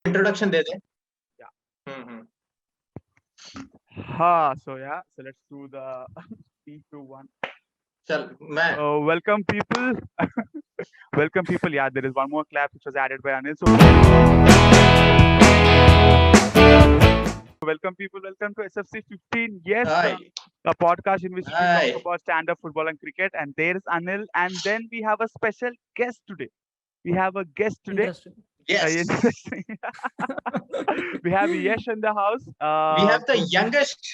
Introduction they they. Yeah. So let's do the 3, 2, 1. चल मैं Welcome people. Welcome people. Yeah, there is one more clap which was added by Anil. So welcome people. Welcome to SFC 15. Yes, Hi. a podcast in which we Hi. talk about stand-up football and cricket. And there is Anil. And then we have a special guest today. We have a guest today. Interesting. Yes. Interesting. We have Yash in the house. We have the youngest.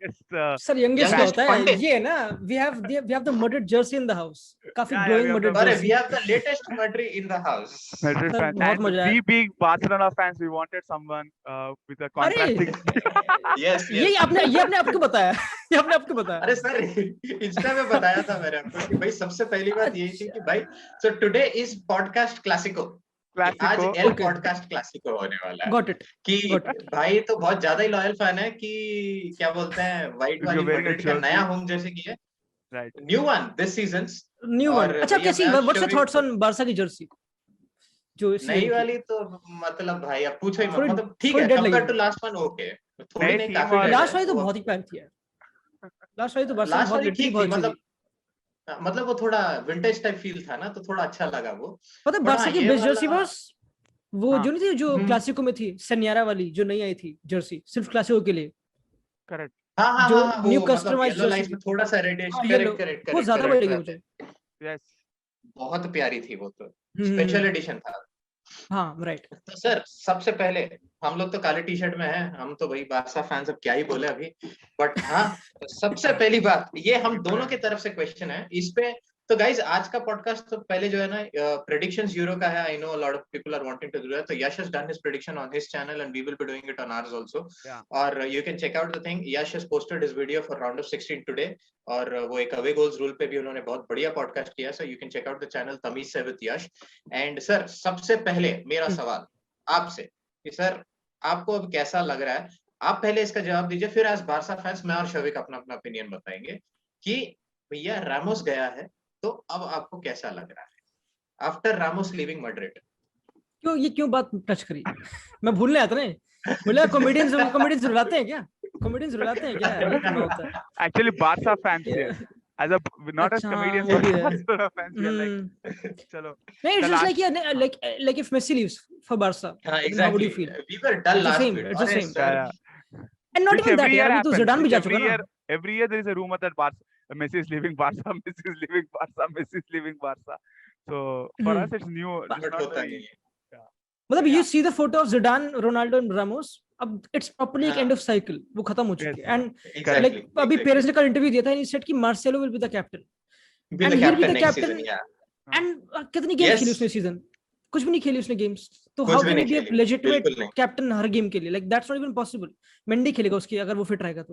Sir youngest क्या youngest होता है pandit. ये है ना we have the murdered jersey in the house काफी Yeah, glowing we have murdered the- अरे jersey we have the latest Madrid in the house. Madrid Sir, fans. बहुत And मजा we आया। being Barcelona fans, we wanted someone with a अरे contrasting. Yes, ये yes. आपने आपको बताया ये आपने आपको बताया अरे सर इंस्टा में बताया था मैंने आपको कि भाई सबसे पहली बात यही थी कि भाई so today is podcast classico. आज Classico. L Okay. Podcast Clasico होने वाला है got it कि got भाई तो बहुत ज्यादा ही लॉयल फैन है कि क्या बोलते हैं व्हाइट If वाली you're wearing a मैड्रिड का jersey. नया होम जर्सी की है Right. New one this season new one और अच्छा भैया कैसी मैं what's your शोभी- thoughts on Barça की जर्सी जो इस नई season की? वाली तो मतलब भाई अब पूछो ही मत थोड़ी- मतलब ठीक थोड़ी है dead कंपेयर लगी। टू लास्ट वन ओके थोड़ी नई नहीं team काफी और- dead लास्ट है, वाली तो वो- बहुत ही प्यारी थी यार लास्ट वाली तो बारसा लास्ट बहुत वाली लिटरली ठीक बहुत थी अच्छी थी मतलब वो थोड़ा विंटेज टाइप फील था ना तो थोड़ा अच्छा लगा वो पता है but बारसा हाँ, की ये बेस्ट जर्सी वाला- बस वो हाँ। जो नहीं थी जो हम्म। क्लासिको में थी सन्यारा वाली जो नहीं आई थी जर्सी सिर्फ क्लासिको के लिए Correct. हाँ जो वो new मतलब customized yellow jersey lines में थोड़ा सा रेडिश हाँ, करेक्ट yellow, करेक्ट वो ज्यादा बढ़ गई मुझे Yes. बहुत प्यारी थी वो तो हम्म, स्पेशल एडिशन था हाँ राइट तो सर सबसे पहले हम लोग तो काले टी शर्ट में हैं हम तो भाई बारसा फैंस अब क्या ही बोले अभी बट हाँ सबसे पहली बात ये हम दोनों की तरफ से क्वेश्चन है इस पे तो गाइज आज का पॉडकास्ट तो पहले जो है ना प्रेडिक्शंस यूरो का है I know lot of people are wanting to do that तो Yash has done his prediction on his channel and we will be doing it on ours also Yeah. और you can check out the thing Yash has posted his video for round of 16 today और वो एक away goals rule पे भी उन्होंने बहुत बढ़िया podcast किया so you can check out the channel तमीज से विद यश एंड सर सबसे पहले मेरा सवाल आपसे कि सर आपको अब कैसा लग रहा है आप पहले इसका जवाब दीजिए फिर एज बारसा फैंस मैं और शविक अपना अपना ओपिनियन बताएंगे कि भैया रामोस गया है तो अब आपको कैसा लग रहा है आफ्टर रामोस लीविंग मैड्रिड क्यों बात टच करी मैं भूलने आता ना बोला कॉमेडियंस रुलाते हैं क्या कॉमेडियंस रुलाते हैं क्या ऐसा क्यों होता है Actually, Barca fans here. As a not as अच्छा, comedians, वो but भी है। Barcelona fans, we are like, Hmm. chalo. No, it's The just last- like yeah, like if Messi leaves for Barca, हाँ then how would you feel? we were dull It's the last same, week it's the अरे same. sir, Yeah, And not Which even that every यार year अभी तो happens. Zidane भी Which जा चुका ना every year there is a rumor that Messi is leaving Barca, Messi is leaving Barca, Messi is leaving Barca. So for us, it's new. It's but not होता very. नहीं है मतलब Yeah. you see the photo of Zidane, Ronaldo and Ramos अब it's properly एक हाँ. end of cycle वो खत्म हो चुकी Yes. है and exactly like अभी पेरेंट्स ने कल इंटरव्यू दिया था and he said कि Marcelo will be the captain be and the he'll be captain the next captain season yeah and कितनी गेम्स Yes. खेली उसने सीजन कुछ भी नहीं खेली उसने गेम्स तो कुछ हाउ भी कैन नहीं ही बी अ खेली, लेजिटिमेट बिल्कुल नहीं। कैप्टन हर गेम के लिए like that's not even possible Mendy खेलेगा उसकी अगर वो फिट रहेगा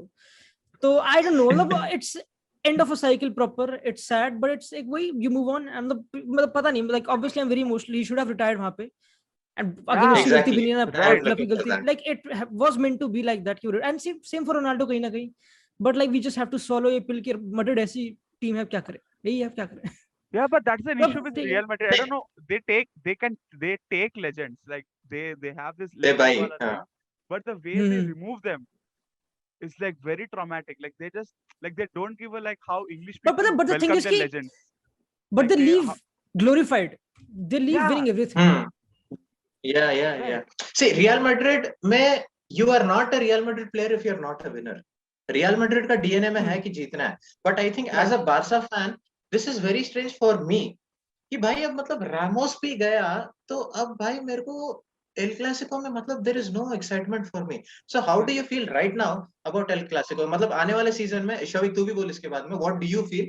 तो आई डोंट नो मतलब it's end of a cycle proper it's sad but it's एक वही यू मूव ऑन एंड मतलब पता नहीं like obviously I am very emotional he should have retired वहां पे एंड अगेन Yeah, उसकी गलती भी exactly. नहीं है Right. ना क्लब की Looking for गलती that. Like it was meant to be like that and same for Ronaldo कहीं ना कहीं but like we just have to swallow ये पिल कि मैड्रिड ऐसी टीम है क्या करें यही है क्या करें Yeah, but that's an But issue with they- Real Madrid. I don't know. They take legends. Like they have this they buy legend wala हाँ. thing, but the way they Hmm. remove them is like very traumatic. Like they just like they don't give a like how English But- people but the thing welcome is their कि- legends. but Like they leave glorified they leave Yeah. winning everything Yeah. See, Real Madrid में you are not a Real Madrid player if you are not a winner. Real Madrid का DNA में है कि जीतना है. But I think as a Barca fan, this is very strange for me. कि भाई अब मतलब रामोस भी गया तो अब भाई मेरे को एल क्लासिको में मतलब there is no excitement for me. So how do you feel right now about El Clasico? मतलब आने वाले सीजन में शविक तू भी बोल इसके बाद में what do you feel?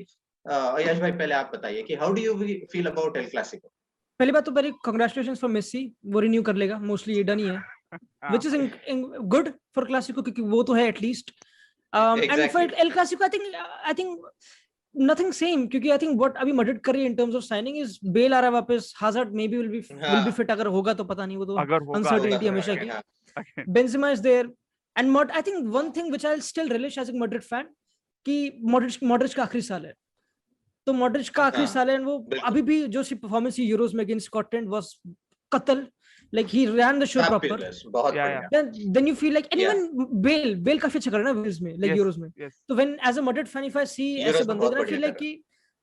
यश भाई पहले आप बताइए कि how do you feel about El Clasico? पहली बात तो पहले कांग्रेचुलेशंस फॉर मेसी वो रिन्यू कर लेगा मोस्टली ये डन ही है Ah, which is good for Clasico क्योंकि वो तो है at least and Exactly. For El Clasico I think nothing same क्योंकि आई थिंक व्हाट अभी मैड्रिड कर रही है in terms of signing is Bale आ रहा है वापस Hazard maybe will be fit अगर होगा तो पता नहीं वो तो अगर होगा अनसर्टेनिटी होगा, हमेशा की हाँ. okay. Benzema is there and I think one thing which I'll still relish as a Madrid fan कि Modric का आखिरी साल है तो Modric का आखिरी हाँ, साल है and वो बिल्कुल. अभी भी जो सी परफॉर्मेंस यूरोज में against Scotland was Qatar, like he ran the show proper. Fabulous, बहुत Yeah, बढ़िया. Then you feel like, and Yeah. even Bale काफी अच्छा कर रहा है ना Wales में, like Yes, Euros में. yes. So when as a Madrid fan, if I see Euros ऐसे में बंदे, बहुत then I feel बढ़िया like कर कि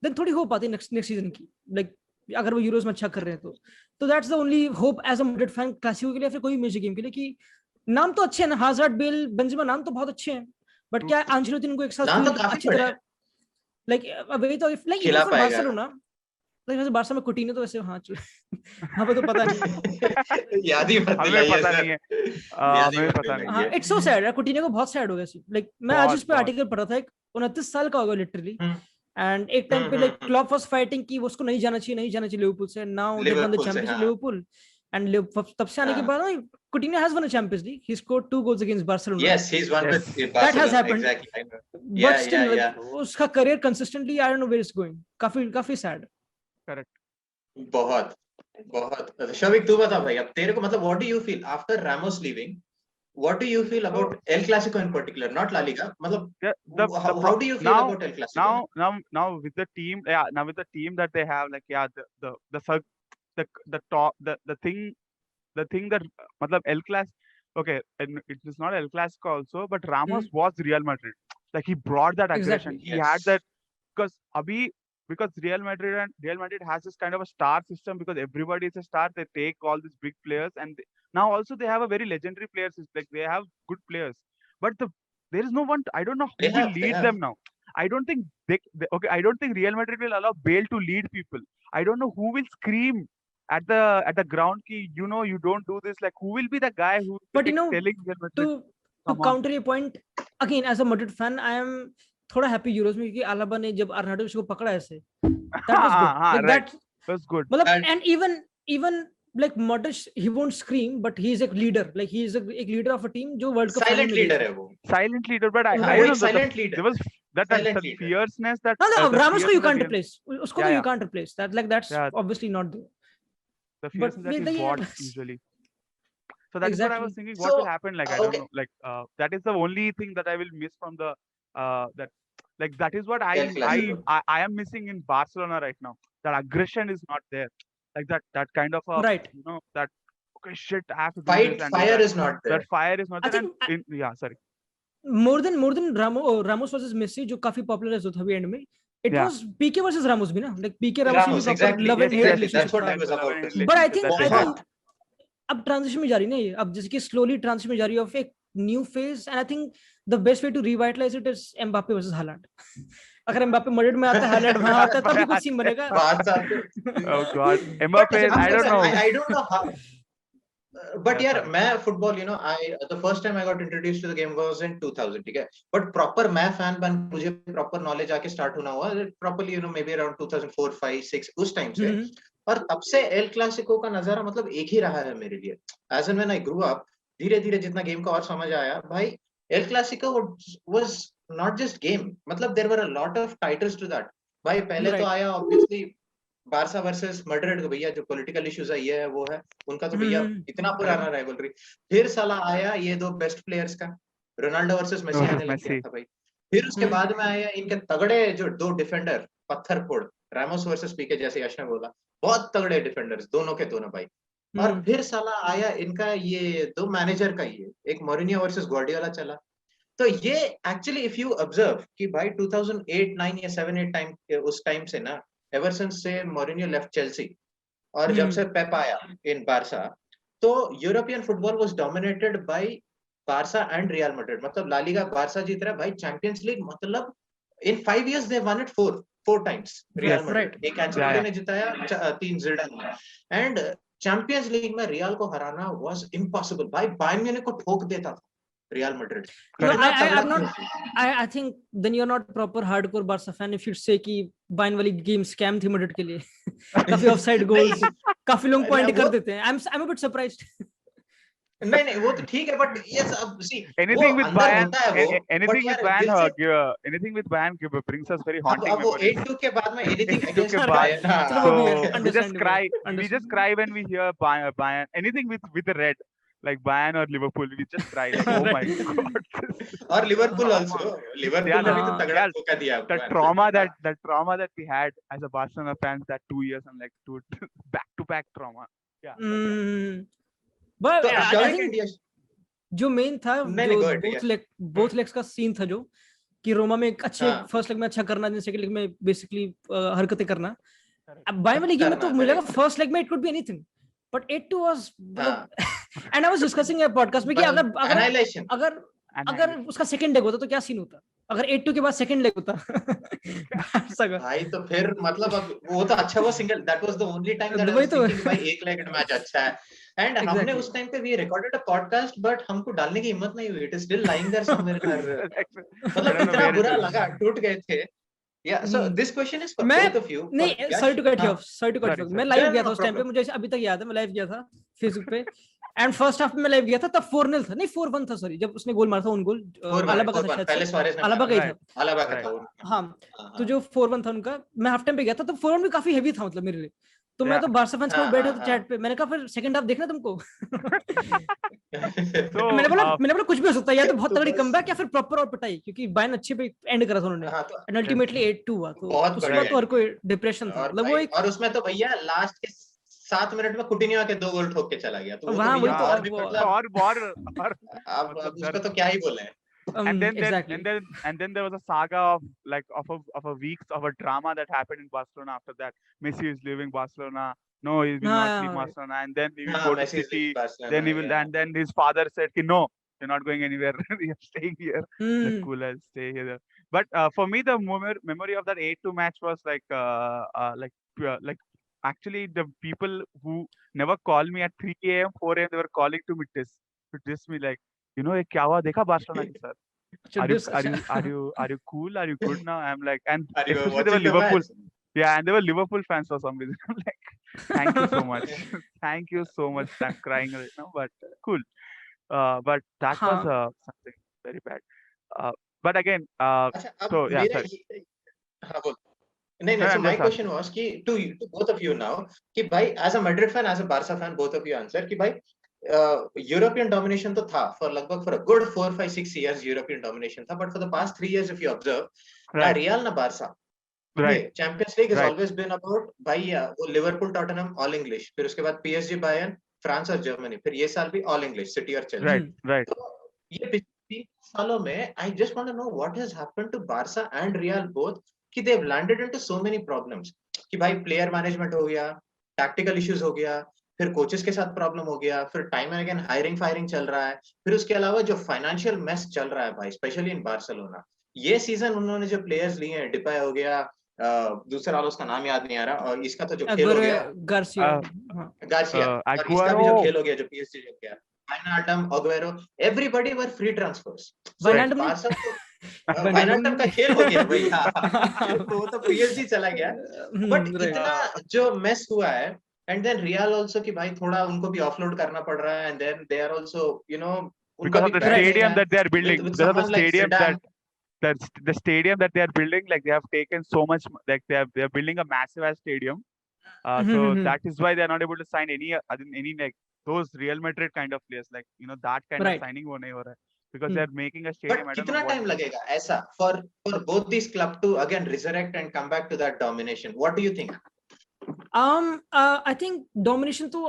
then थोड़ी hope आती है next season की, like अगर वो Euros में अच्छा कर रहे हैं तो that's the only hope as a Madrid fan Clasico के लिए, फिर कोई मेजर गेम के लिए, कि नाम तो अच्छे हैं ना, हाजार्ड, बेल, बेंजेमा, नाम तो बहुत अच्छे हैं, बट क्या आंचेलोटी उनको एक साथ नाम तो फुल काफी अच्छी बड़े तरह, हैं. like वही तो, like खिला even for पाएगा. Barcelona, like वैसे बारसा में कुटिन्हो तो वैसे हाँ हाँ पे तो पता नहीं. याद ही मत हमें दिलाइए पता सर. नहीं है. याद ही हमें मत पता नहीं. हाँ, दिलाइए. इट्स सो सैड यार, कुटिन्हो को बहुत सैड हो गया. लाइक मैं आज बहुत, उस पे बहुत. आर्टिकल पढ़ा था, एक 29 साल का होगा लिटरली, हम्म. एंड एक टाइम पे लाइक क्लॉप वाज फाइटिंग कि उसको नहीं जाना चाहिए लिवरपूल से. Now they one the Liverpool से, चैंपियंस हाँ. लिवरपूल, एंड तब से आने के हाँ. बाद Coutinho has one a champions league, he scored 2 goals against Barcelona. Yes, he's won Yes. with That has Barcelona. happened. Exactly. I know. But Yeah, still yeah, yeah. उसका career consistently I don't know where it's going, काफी sad. Correct. बहुत बहुत. शविक तू बता भाई, अब तेरे को मतलब what do you feel after Ramos leaving? What do you feel about El Clasico in particular, not La Liga? मतलब Yeah, how do you feel now about El Clasico? now with the team, now with the team that they have, like the top the thing that matlab El Clasico, okay, and it is not El Clasico also, but Ramos was Real Madrid. Like he brought that aggression. Exactly, He had that because Real Madrid has this kind of a star system, because everybody is a star. They take all these big players, and now also they have a very legendary players. Like they have good players, but there is no one. I don't know who will lead them now. I don't think I don't think Real Madrid will allow Bale to lead people. I don't know who will scream at the ground ki, you don't do this. Like who will be the guy who But telling Real Madrid, to counter your point again, as a Madrid fan, I am थोड़ा happy Euros में, क्योंकि अलाबा ने जब अर्नाडो को पकड़ा ऐसे, that was good. Like that was good. मतलब and even like Modric, he won't scream, but he is a leader. Like he is a leader of a team जो World Cup Silent leader है वो. Silent leader, but I वो don't एक know, silent leader. there was that fierceness that no, Ramos को you can't that replace. उसको तो you can't replace. That's obviously not there. the fierceness that he brought usually. So that is what I was thinking. What will happen? Like I don't know. Like that is the only thing that I will miss from the that is what I am missing in Barcelona right now. That aggression is not there. Like that kind of a right. That okay shit, I have to do this, and fire is not there. That fire is not there. Sorry. More than Ramos versus Messi, जो काफी popular है जो था भी end में. It was PK versus Ramos भी ना, like PK Ramos exactly. love and hate relationship. That's what I was about to say. But I think अब ट्रांजिशन में जा रही है ना ये, अब जैसे कि स्लोली ट्रांजिशन में जा रही है ऑफ एक new phase, and I think the best way to revitalize it is Mbappe versus Haaland. अगर एम्बापे मैड्रिड में आता है, हालैंड वहां आता है, तब भी कुछ सीन बनेगा. Oh god, Mbappe, I don't know how. But यार मैं football the first time I got introduced to the game was in 2000, ठीक है, but proper मैं फैन बन, मुझे proper knowledge आके start होना हुआ properly maybe around 2004, 5, 6 उस टाइम से. और तब से एल क्लासिको का नजारा मतलब एक ही रहा है मेरे लिए. As and when I grew up, धीरे धीरे जितना गेम का और समझ आया, भाई El Clasico was not just game, मतलब there were a lot of titles to that. भाई पहले तो आया ऑब्वियसली बार्सा वर्सेस मैड्रिड का, भैया जो पॉलिटिकल इश्यूज है ये है वो है उनका, तो भैया इतना पुराना राइवलरी. फिर साला आया ये दो बेस्ट प्लेयर्स का, रोनाल्डो वर्सेस मेसी आने लग गया था भाई. फिर उसके बाद में आया इनके तगड़े जो दो डिफेंडर पत्थर फोड़, रामोस वर्सेस पीके, जैसे यश ने बोला, बहुत तगड़े डिफेंडर्स दोनों के दोनों भाई. और फिर साला आया इनका ये दो मैनेजर का, ये एक मोरिनियो वर्सेस ग्वार्डियोला चला. तो ये एक्चुअली इफ यू ऑब्जर्व कि भाई 2008, 9 या 7, 8 टाइम, उस टाइम से ना, एवर सिंस से मोरिनियो लेफ्ट चेल्सी और जब से पेप आया इन बार्सा, तो European football was dominated by Barca and real Madrid. मतलब ला लीगा बार्सा जीत रहा है भाई, चैंपियंस लीग मतलब इन 5 years they won it 4 times. Real Madrid, एक एंचेलोटी ने जिताया, 3 जिडान ने. एंड चैंपियंस लीग में रियल को हराना वाज इम्पॉसिबल भाई. बायर्न म्यूनिख को ठोक देता था real Madrid. I think then you're not proper hardcore Barca fan if you say कि बायर्न वाली गेम स्कैम थी मैड्रिड के लिए. काफी ऑफसाइड गोल्स, काफी लोग पॉइंट कर देते हैं. I'm a bit surprised. नहीं वो तो ठीक है, बट yes, अब see anything with Bayern, anything with Bayern brings us very haunting memories. अब 8-2 के बाद में anything against Bayern, so we just cry when we hear Bayern, anything with the red, like Bayern or Liverpool, we just cry like oh my god. और Liverpool also, Liverpool ने भी तो तगड़ा धोखा दिया. The trauma that we had as a Barcelona fans, that 2 years, and like back to back trauma. Yeah. But तो I Shavik think India जो main था, नहीं, जो go ahead, बोथ लेग्स का सीन था, जो कि रोमा में एक अच्छे हाँ। फर्स्ट लेग में अच्छा करना, देन सेकंड लेग में बेसिकली हरकतें करना. Correct. अब बाय वाली गेम में तो करना, मुझे लगा correct. फर्स्ट लेग में it could be anything, but 8-2 was हाँ. And I was discussing a podcast में कि बस अगर अगर annihilation. अगर अगर उसका सेकंड लेग होता तो क्या सीन होता, अगर 8-2 के बाद सेकंड लेग होता बारसा का. भाई तो फिर मतलब अब वो तो अच्छा, वो single, that was the only time that I वही वाज तो. थिंकिंग भाई एक लेग्ड मैच अच्छा है. एंड हमने Exactly. उस टाइम पे we recorded a podcast, but हमको डालने की हिम्मत नहीं हुई. It is still lying there somewhere in our, I मतलब don't know इतना where it बुरा is. लगा, टूट गए थे. Yeah so hmm. This question is for मैं बोथ ऑफ यू. नहीं, sorry to cut you off, sorry to cut Sorry, you. मैं sorry. लाइव No, गया no, था no उस टाइम पे, problem. मुझे अभी तक याद है, मैं लाइव गया था फेसबुक पे. एंड फर्स्ट हाफ में मैं लाइव गया था, तब 4-0 था, नहीं 4-1 था, सॉरी, जब उसने गोल मारा था, उन गोल 4-1, अलाबा का था 4-1 शायद पहले से, सुआरेज ने अलाबा का मारा. ही Right. था. अलाबा का Right. था वो. हाँ, तो जो 4-1 था उनका, मैं हाफ टाइम पे गया था, तो 4-1 भी काफी हेवी था मतलब मेरे लिए. तो मैं Yeah. तो बारसा फैंस के हाँ, बैठे हाँ, थे हाँ. चैट पे, मैंने कहा फिर सेकंड हाफ देखना तुमको. So, मैंने बोला कुछ भी हो सकता है, या तो बहुत तो तगड़ी बस कमबैक या फिर प्रॉपर और पिटाई, क्योंकि बायन अच्छे पे एंड करा था उन्होंने. हाँ, तो एंड अल्टीमेटली 8-2 हुआ, तो बहुत उसके बढ़िया बाद तो हर ending कोई है. डिप्रेशन था, और मतलब वो भाई, एक और उसमें तो भैया लास्ट के 7 मिनट में कुटिन्यो के 2 गोल ठोक के चला गया, तो वो तो वहाँ वही भैया तो और भी वो, मतलब और अब मतलब उसका तो क्या ही बोले. and then exactly. there was a saga of like of a weeks of a drama that happened in Barcelona after that. Messi is leaving Barcelona. No, he will not leave हाँ. Barcelona, and then he will हाँ, go to Messi is City. leaving Barcelona, Then he will, yeah. and then his father said, "Ki no, you're not going anywhere. You're staying here." Like hmm. cool, I'll stay here. But for me, the memory of that 8-2 match was like actually the people who never call me at 3 a.m., 4 a.m. they were calling to me to diss me like, you know, ये क्या हुआ देखा Barcelona के साथ? अच्छा, Are you this अच्छा. are you cool? Are you good now? I'm like, and Are you especially they were watching the Liverpool. match? Yeah, and they were Liverpool fans for some reason. I'm like, thank you so much. Thank you so much. I'm crying right now, but cool. But that was हाँ. something very bad. But again, अच्छा, अब so yeah, मेरा sorry. हाँ बोल. नहीं No, नहीं, so I'm my just question asking. was कि to both of you now, कि भाई as a Madrid fan, as a Barca fan, both of you answer कि भाई यूरोपियन डोमिनेशन तो था for लगभग for a good 4-5-6 years European domination था, but for the past 3 years if you observe, ना Right, real ना Barça. right, champions league has right, always been about भाई वो लिवरपूल टॉटनहम ऑल इंग्लिश, फिर उसके बाद पीएसजी बायर्न फ्रांस और Germany, फिर ये साल भी ऑल इंग्लिश सिटी और चेल्सी. right, right. तो ये पिछले 3 सालों में I just want to know what has happened to Barca and Real both, कि they have landed into so many problems, कि भाई प्लेयर मैनेजमेंट हो गया, टैक्टिकल इश्यूज हो गया, फिर कोचेस के साथ प्रॉब्लम हो गया, फिर time and again hiring firing चल रहा है, फिर उसके अलावा जो फाइनेंशियल मेस चल रहा है भाई, स्पेशली इन बार्सिलोना. ये सीजन उन्होंने जो प्लेयर्स लिए हैं, डिपाय हो गया, दूसरा वाला उसका नाम याद नहीं आ रहा, और इसका तो जो खेल हो गया गार्सिया. Uh, गार्सिया, और इसका भी जो Aguero. खेल हो गया जो पीएसजी हो गया, Wijnaldum, Aguero, everybody were free transfers. So Wijnaldum नहीं? बारसा तो वाइनाल्डम का खेल हो गया भाई. तो वो तो पीएसजी चला गया, बट right. इतना जो मेस हुआ है, एंड देन रियल आल्सो कि भाई थोड़ा उनको भी ऑफलोड करना पड़ रहा है, and then they are also you know उनका Because भी of the bad name stadium है that they are building, with because of the someone like stadium Zidane. the stadium that they are building, like they have taken so much, like they are building a massive ass stadium. So that is why they are not able to sign any like those Real Madrid kind of players, like you know that kind Right. of signing wo nahi ho raha hai because they are making a stadium. But I don't कितना know what. Time लगेगा ऐसा for both these club to again resurrect and come back to that domination? What do you think? I think domination तो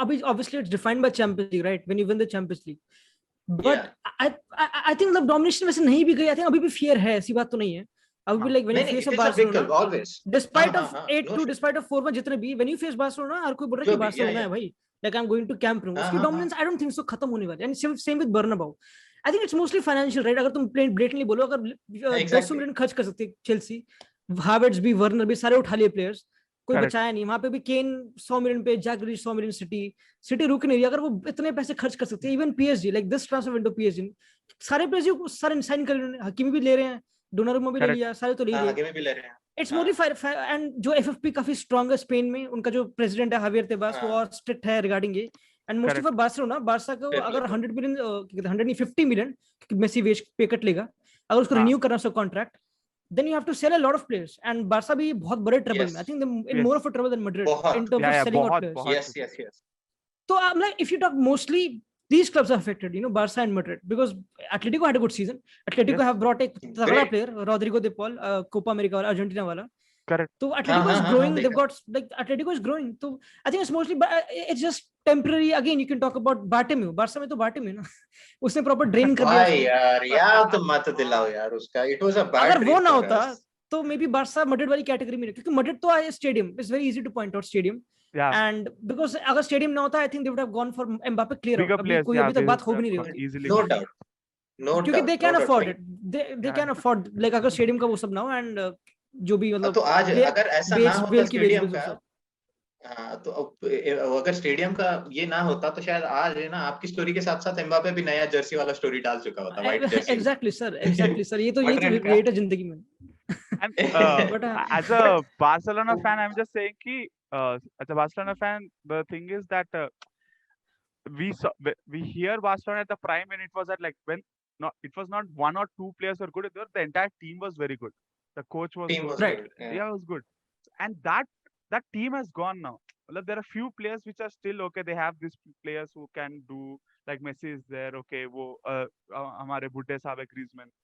अभी obviously it's defined by Champions League, right? When you win the Champions League. But I think मतलब domination वैसे नहीं भी गई. I think अभी भी fear है, ऐसी बात तो नहीं है. अभी भी like when you नहीं, face it a is a big club Barcelona, always. despite हाँ, of हाँ, 8-2, no, despite of 4-1 जितने भी, when you face Barcelona, हर कोई बोल रहा है जो कि भी, Barcelona है भाई. Like I'm going to Camp Nou. हाँ, उसकी हाँ, dominance I don't think so खत्म होने वाली. And same with Bernabeu. I think it's mostly financial, right? अगर तुम blatantly बोलो, अगर 200 Exactly. मिलियन खर्च कर सकते हैं चेल्सी, हावर्ट्स भी, वर्नर भी, सारे उठा लिए प्लेयर्स, कोई Correct. बचाया नहीं. वहां पे भी केन 100 मिलियन पे, जैक ग्रिलिश 100 मिलियन, सिटी रुक नहीं रही. अगर वो इतने पैसे खर्च कर सकती है, even PSG, like this transfer window PSG सारे प्लेयर्स सारे साइन कर रहे हैं. हकीमी भी ले रहे हैं, डोनारुमा भी ले Correct. लिया, सारे तो ले हाँ, लिए. आगे में भी ले रहे हैं. इट्स मोरली एंड जो एफएफपी काफी स्ट्रांग है स्पेन में, उनका जो प्रेसिडेंट है हावियर तेबास, वो और स्ट्रिक्ट है रिगार्डिंग ये. And most of Barcelona, Barça को अगर 100 मिलियन 150 मिलियन मेसी वेज पे कट लेगा, अगर उसको रिन्यू करना उसका contract, then you have to sell a lot of players, and Barca भी बहुत बड़े ट्रबल में. I think in more of a trouble than Madrid in terms of selling out players. Yes. So I'm like, if you talk mostly, these clubs are affected, you know, Barca and Madrid, because Atletico had a good season. Atletico have brought a तगड़ा player, Rodrigo de Paul, Copa America वाला, Argentina वाला. Correct. तो Atletico is हाँ, growing. They've देखा। got like Atletico is growing. तो I think it's mostly it's just temporary. Again, you can talk about Bartomeu. Barca में तो Bartomeu ना उसने proper drain कर दिया भाई उसको. यार तो मत दिलाओ यार उसका, it was a bad अगर वो dream ना for होता us. तो मे बी बार्सा मड्रिड वाली कैटेगरी में, क्योंकि मड्रिड तो आया stadium, it's very easy two point out stadium, Yeah. And because अगर स्टेडियम ना होता I think they would have gone for Mbappe clear Bigger out. अभी players, कोई yeah, अभी तक they बात हो would भी नहीं रही have होती, easily No gone. doubt, no क्योंकि doubt, they no can doubt. Afford Like, it, they can afford, like अगर स्टेडियम का वो सब ना हो, एंड जो भी मतलब तो आज अगर ऐसा ना होता बेल की वेज स्टेडियम वो का, सब. हाँ, तो अगर स्टेडियम का ये ना होता तो शायद आज है ना आपकी स्टोरी के साथ साथ एम्बापे भी नया जर्सी वाला स्टोरी डाल चुका होता, व्हाइट जर्सी. एग्जैक्टली सर, ये तो Madrid का. ग्रेट है जिंदगी में. And But as a Barcelona fan, I'm just saying कि as a Barcelona fan, the thing is that we hear Barcelona at the prime when it was at like when not it was not one or two players were good. The entire team was very good. The coach was Team good. was Right. good. Yeah, it was good. And that team has gone now. Well, there are few players which are still okay. They have these players who can do, like Messi is there. Okay, वो हमारे बुड्ढे साहब है Griezmann.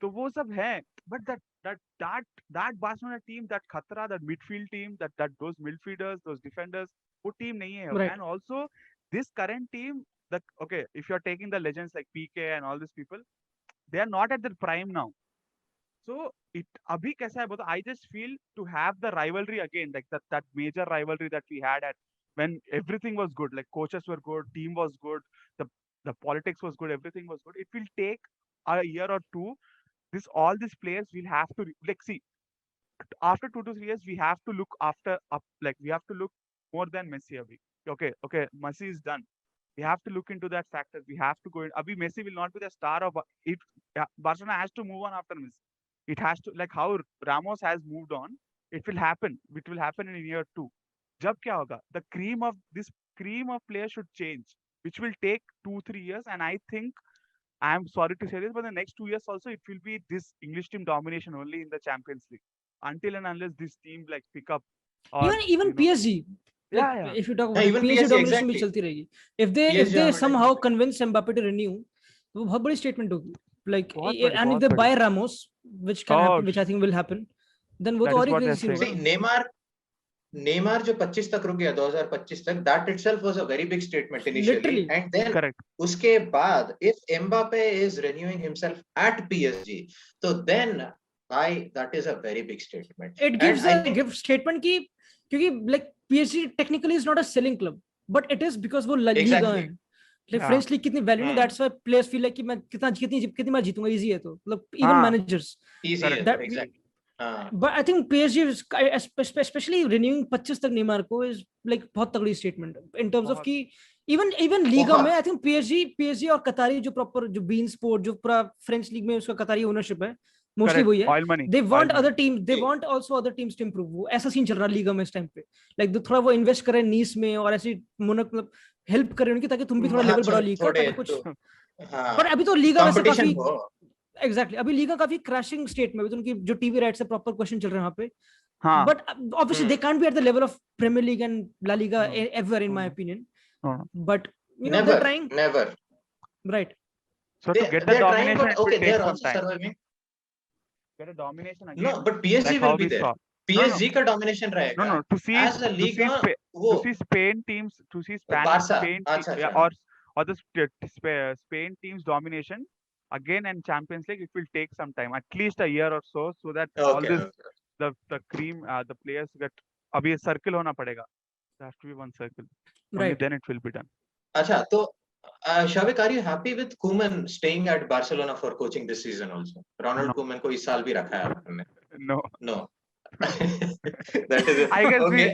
तो वो सब है. But that Barcelona team, that खतरा, that midfield team, that those midfielders, those defenders, वो team नहीं है. Right. And also this current team, that okay, if you're taking the legends like PK and all these people, they are not at their prime now. So it abhi kaisa hai bata, I just feel to have the rivalry again, like that major rivalry that we had at when everything was good, like coaches were good, team was good, the politics was good, everything was good. It will take a year or two. All these players will have to like see after 2 to 3 years we have to look after up, like we have to look more than Messi abhi. Okay, Messi is done. We have to look into that factor. We have to go in. Abhi Messi will not be the star of it. Barcelona has to move on after Messi. It has to, like how Ramos has moved on. It will happen. It will happen in year 2. Jab kya hoga? The cream of players should change, which will take 2-3 years. And I think, I am sorry to say this, but the next 2 years also it will be this English team domination only in the Champions League. Until and unless this team like pick up. Or, even PSG. Like, Yeah. if you talk Yeah, about even PSG PSG, domination भी exactly. चलती रहेगी. If they PSG domination. somehow convince Mbappe to renew, तो वो बहुत बड़ी statement होगी. Like, बहुत बड़ी, and if बहुत they बड़ी. buy Ramos, which can Oh, happen, which I think will happen, then वो that तो is और ही what they're crazy scene saying. होगा. See, Neymar जो 25 तक रुक गया 2025 तक, that itself was a very big statement initially. Literally. And then Correct. उसके बाद if Mbappe is renewing himself at PSG, so then that is a very big statement. It gives And I a think give statement की, क्योंकि like PSG technically is not a selling club, but it is because वो La Liga Exactly. है. Like Yeah. French league कितनी value नहीं, that's why players feel like कि मैं कितनी बार जीतूंगा, easy है तो, मतलब even managers. easy Correct. है, That exactly. But I think PSG is, especially renewing 25 तक नेमार को, is like बहुत तगड़ी statement in terms of कि even लीगा में I think PSG और कतारी जो proper जो bean sport जो पूरा French league में उसका कतारी ownership है, mostly वही है. Oil money. They want Oil other money. teams, they want also other teams to improve. वो ऐसा सीन चल रहा है लीगा में इस टाइम पे. Like थोड़ा वो invest करें नीस में और ऐसी मतलब हेल्प करें उनकी, ताकि तुम भी थोड़ा लेवल बढ़ाओ लीग का, ताकि कुछ. पर अभी तो लीगा वैसे काफी एग्जैक्टली अभी लीगा काफी क्रैशिंग स्टेट में, तो उनकी जो टीवी राइट्स से प्रॉपर क्वेश्चन चल रहे हैं वहां पे. But obviously they can't be at the level of Premier League and La Liga ever in my opinion. But you know they trying never right. So to get the domination, it will take some time. Surviving. Get a domination again. No, but PSG like will be there. PSG का domination रहेगा. No, to see as a Liga, to see Spain teams, to see Spain or the Spain teams domination again and Champions League, it will take some time, at least a year or so that all this the cream the players get abhi circle hona padega. There has to be one circle. Only Right. then it will be done. अच्छा, तो Shavik, are you happy with Koeman staying at Barcelona for coaching this season also? Ronald Koeman को इस साल भी रखा है आपने? No. That is it. I guess okay.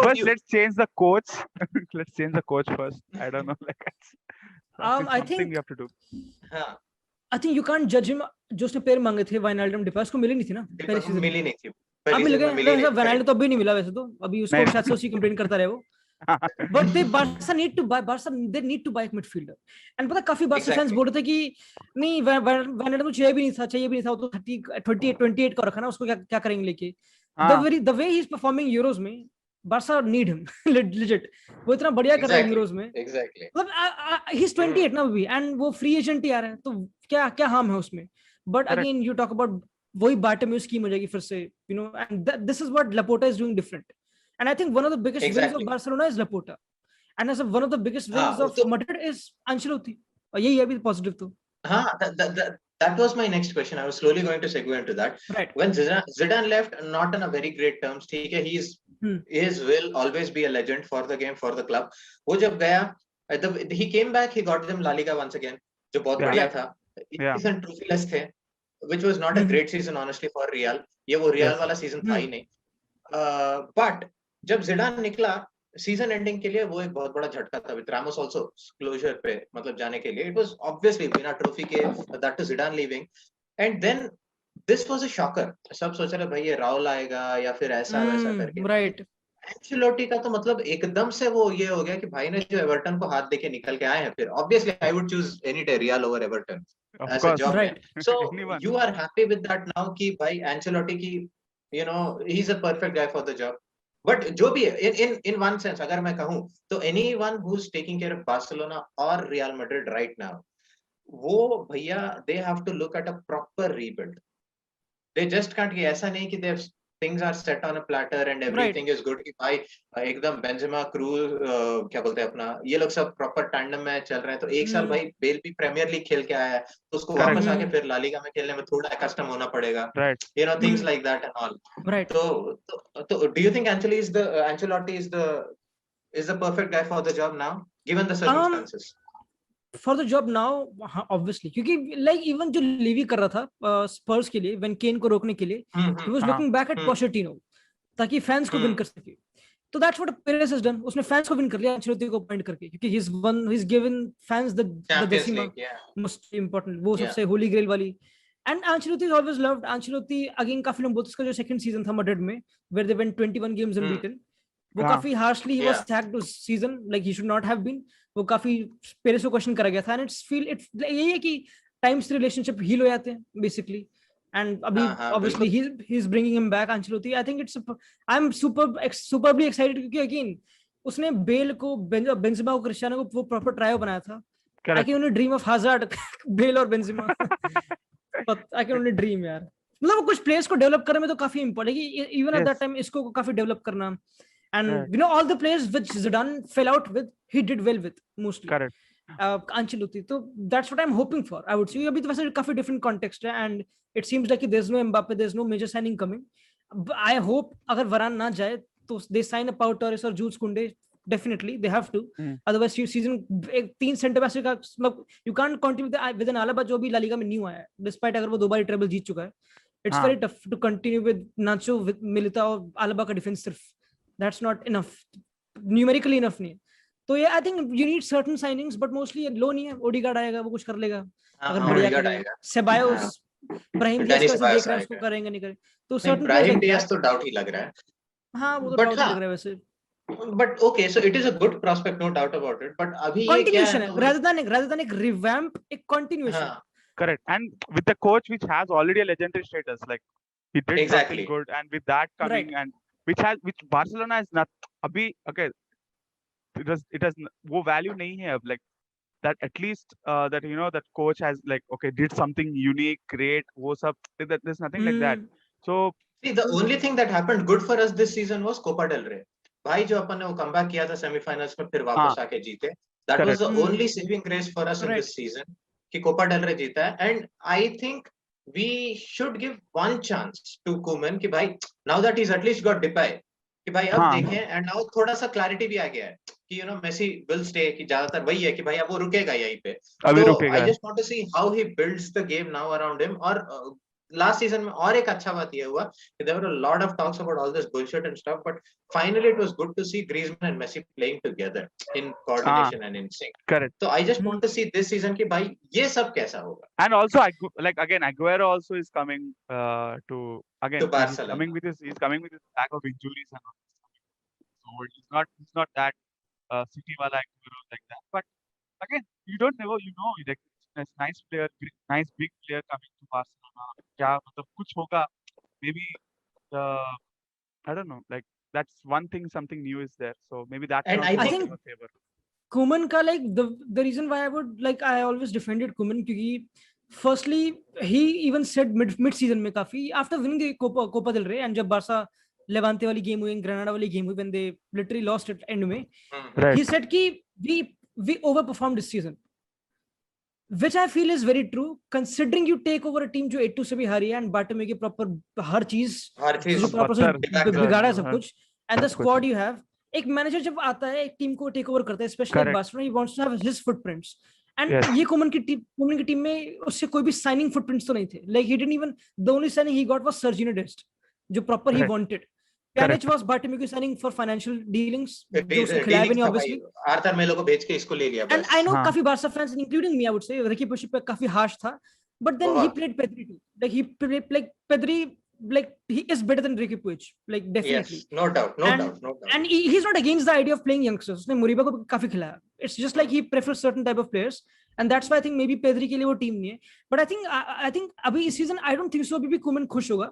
First let's change the coach. Let's change the coach first. I don't know, like I think we have to do. हाँ. I think you can't judge him. जो उसने pair मांगे थे वाइनल्डम डिपास को मिली नहीं थी ना पहले सीजन. मिली नहीं थी. अब मिल गए. वाइनल्डम तो अभी नहीं मिला वैसे तो, अभी उसको शायद से उसी कंप्लेंट करता रहे वो. But Barca need to buy a midfielder. And पता काफी Barca fans बोल रहे थे कि नहीं वाइनल्डम तो चाहिए भी नहीं था वो तो 28 का रखा ना, उसको क्या करेंगे लेके. The way he's performing Euros में, Barca need him legit. वो इतना बढ़िया कर रहा है Euros में. Exactly. मतलब he's 28 ना अभी, and वो free agent ही आ रहा है, तो क्या हार्म है उसमें. But again you talk about वही बार्टोमेउ स्कीम हो जाएगी फिर से, you know, and this is what Laporta is doing different. And I think one of the biggest wins of Exactly. Barcelona is Laporta, and as one of the biggest wins हाँ of तो Madrid is Ancelotti. और यही है अभी positive तो. हाँ, that was my next question. I was slowly going to segue into that. Right. When Zidane left, not on a very great terms, ठीक है, his will always be a legend for the game, for the club. वो जब गया, he came back, he got them La Liga once again, जो बहुत बढ़िया था. Season trophyless थे, which was not a great season honestly for Real. ये वो Real वाला season था ही नहीं. But जब Zidane निकला सीजन एंडिंग के लिए, वो एक बहुत बड़ा झटका था. विद रामोस आल्सो क्लोजर पे मतलब जाने के लिए, इट वाज ऑब्वियसली बिना ट्रॉफी के, that too Zidane leaving, and then this was a shocker. सब सोच रहे भाई ये राउल आएगा या फिर ऐसा वैसा करके. राइट. एंचेलोटी का तो मतलब एकदम से वो ये हो गया कि भाई ने जो एवर्टन को हाथ देके निकल के आए हैं, फिर obviously I would choose any day Real over Everton as a job man. So you are happy with that now कि भाई एंचेलोटी की, you know, he is a perfect guy for the job. But जो भी in one sense अगर मैं कहूँ तो anyone who's taking care of Barcelona or Real Madrid right now, वो भैया they have to look at a proper rebuild. They just can't, कि ऐसा नहीं कि things are set on a platter and everything is good कि भाई एकदम Benzema cruise क्या बोलते हैं अपना, ये लोग सब प्रॉपर टैंडम में चल रहे हैं. तो एक साल भाई बेल भी प्रीमियर लीग खेल के आया है, तो उसको वापस आके फिर ला लीगा में खेलने में थोड़ा कस्टम होना पड़ेगा. You know, things like that and all. Right. So do you think Ancelotti is the perfect guy for the job now, given the circumstances? For the job now, obviously, क्योंकि like even जो लीवी कर रहा था स्पर्स के लिए, when केन को रोकने के लिए, he was looking back at Pochettino ताकि फैंस को विन कर सके. तो that's what Perez has done. उसने फैंस को विन कर लिया एंचेलोटी को अपॉइंट करके, क्योंकि he's given fans the decima, most important, वो सबसे होली ग्रेल वाली. And Ancelotti is always loved. Ancelotti again काफी लोग बोलते हैं उसका जो सेकंड सीजन था मैड्रिड में, where they went 21 games unbeaten, वो काफी हार्शली he was sacked उस season, like he should not have been. वो काफी पेरेस को क्वेश्चन करा गया था, and it's यही है कि टाइम्स रिलेशनशिप हील हो जाते हैं बेसिकली. And अभी obviously he's bringing him back, Ancelotti. I think I'm superbly excited क्योंकि again उसने बेल को, बेंजेमा को, क्रिस्टियानो को वो प्रॉपर ट्रायो बनाया था. I can only dream of Hazard, Bale और Benzema. I can only dream यार. मतलब वो कुछ प्लेयर्स को डेवलप करने में तो काफी इंपॉर्टेंट है कि even at that time इसको काफी डेवलप करना. And you know, all the players which Zidane fell out with, he did well with mostly. Correct. Ancelotti. So that's what I'm hoping for. I would say अभी तो वैसे काफी different context है, and it seems like there's no Mbappe, there's no major signing coming. I hope अगर Varane ना जाए तो they sign a Pau Torres or Jules Koundé. Definitely they have to. Otherwise season 3 centre back का मतलब you can't continue with an Alaba जो भी La Liga में new आया है, despite अगर वो 2 बार ट्रेबल जीत चुका है. It's very tough to continue with Nacho, with Militao और Alaba का डिफेंस सिर्फ. That's not enough, numerically enough नहीं. तो ये I think you need certain signings, but mostly loan ही है. ओडिगार्ड आएगा, वो कुछ कर लेगा अगर बढ़िया करेगा. सेबायोस, ब्राहिम दियाज का देख रहे हैं उसको करेंगे नहीं करे. तो certain ब्राहिम दियाज तो डाउट ही लग रहा है. हाँ वो तो डाउट लग रहा है वैसे. But okay, so it is a good prospect, no doubt about it. But अभी ये क्या है, rather than एक revamp, एक continuation. Correct. And with the coach which has already a legendary status, like he did something good, and with that coming and which Barcelona is not अभी okay, it has वो value नहीं है अब, like that at least that you know that coach has like okay did something unique, great, वो सब, there's nothing like that. So see, the only thing that happened good for us this season was Copa del Rey. भाई जो अपन ने वो comeback किया था semifinals में, फिर वापस आके जीते. That was the only saving grace for us in this season कि कोपा डेल रे जीता है. And I think we should give one chance to Koeman कि भाई now that he's at least got Depay कि भाई अब देखें, and now थोड़ा सा clarity भी आ गया है कि you know Messi will stay, कि ज्यादातर वही है कि भाई अब वो रुकेगा यहीं पे. तो I just want to see how he builds the game now around him. और last season में और एक अच्छा बात ये हुआ कि there were a lot of talks about all this bullshit and stuff, but finally it was good to see Griezmann and Messi playing together in coordination and in sync. Correct. So I just want to see this season कि भाई ये सब कैसा होगा. And also like again Aguero also is coming to Barcelona. He's coming with his lack of injuries and all. So he's not that City wala Aguero like that. But again, you don't know, like nice player, nice big player coming to Barcelona. क्या मतलब कुछ होगा, maybe I don't know, like that's one thing, something new is there, so maybe that. And I think Koeman का like the reason why I always defended Koeman क्योंकि firstly he even said mid season में काफी after winning the Copa del Rey and जब Barça Levante वाली game हुई, Grenada वाली game हुई, when they literally lost at end में, Right. he said कि we overperformed this season, which I feel is very true considering you take over a team जो 8-2 से भी हारी है and बाटमे की proper हर चीज जो proper से बिगाड़ा है सब कुछ, and the squad you have, एक मैनेजर जब आता है एक टीम को टेक ओवर करता है, specially Barcelona, he wants to have his footprints, and ये कोमन की टीम में उससे कोई भी साइनिंग फुटप्रिंट्स तो नहीं थे, like he didn't even, the only signing he got was Sergio Dest जो proper he wanted. Pjanic was Bartomeu signing for financial dealings, जो उसको खिलाया भी नहीं obviously, आर्थर मेलो को बेच के इसको ले लिया बस. and I know काफी Barca fans including me I would say Ricky Puig पे काफी harsh था, but then he played Pedri too, like he played like Pedri, like he is better than Ricky Puig, like definitely. Yes, no doubt. And he's not against the idea of playing youngsters. उसने मुरीबा को काफी खिलाया. It's just like he prefers certain type of players, and that's why I think maybe Pedri के लिए वो team नहीं है. But I think अभी इस season I don't think so, अभी भी कोमन खुश होगा.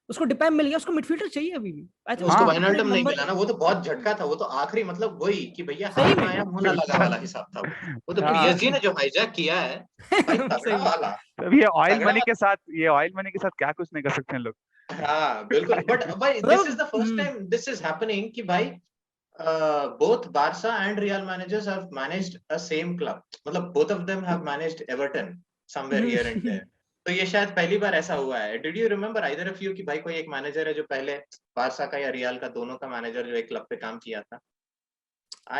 उसको डिपेंड मिल गया, उसको मिडफील्डर चाहिए अभी भी. उसको वाइनल्डम नहीं मिला ना, वो तो बहुत झटका था, वो तो आखिरी मतलब वही कि भैया हाथ में आया मुंह ना लगा वाला हिसाब था वो तो पीएसजी ने जो हाईजैक किया है भाई तगड़ा वाला. अब ये ऑयल मनी के साथ क्या कुछ नहीं कर सकते हैं लोग. हाँ बिल्कुल. बट भाई this is the first time this is happening कि भाई both Barca and Real managers have managed a same club, मतलब both of them have managed Everton somewhere here and there. तो ये शायद पहली बार ऐसा हुआ है. Did you remember either of you कि भाई कोई एक मैनेजर है जो पहले बारसा का या रियल का दोनों का मैनेजर जो एक क्लब पे काम किया था?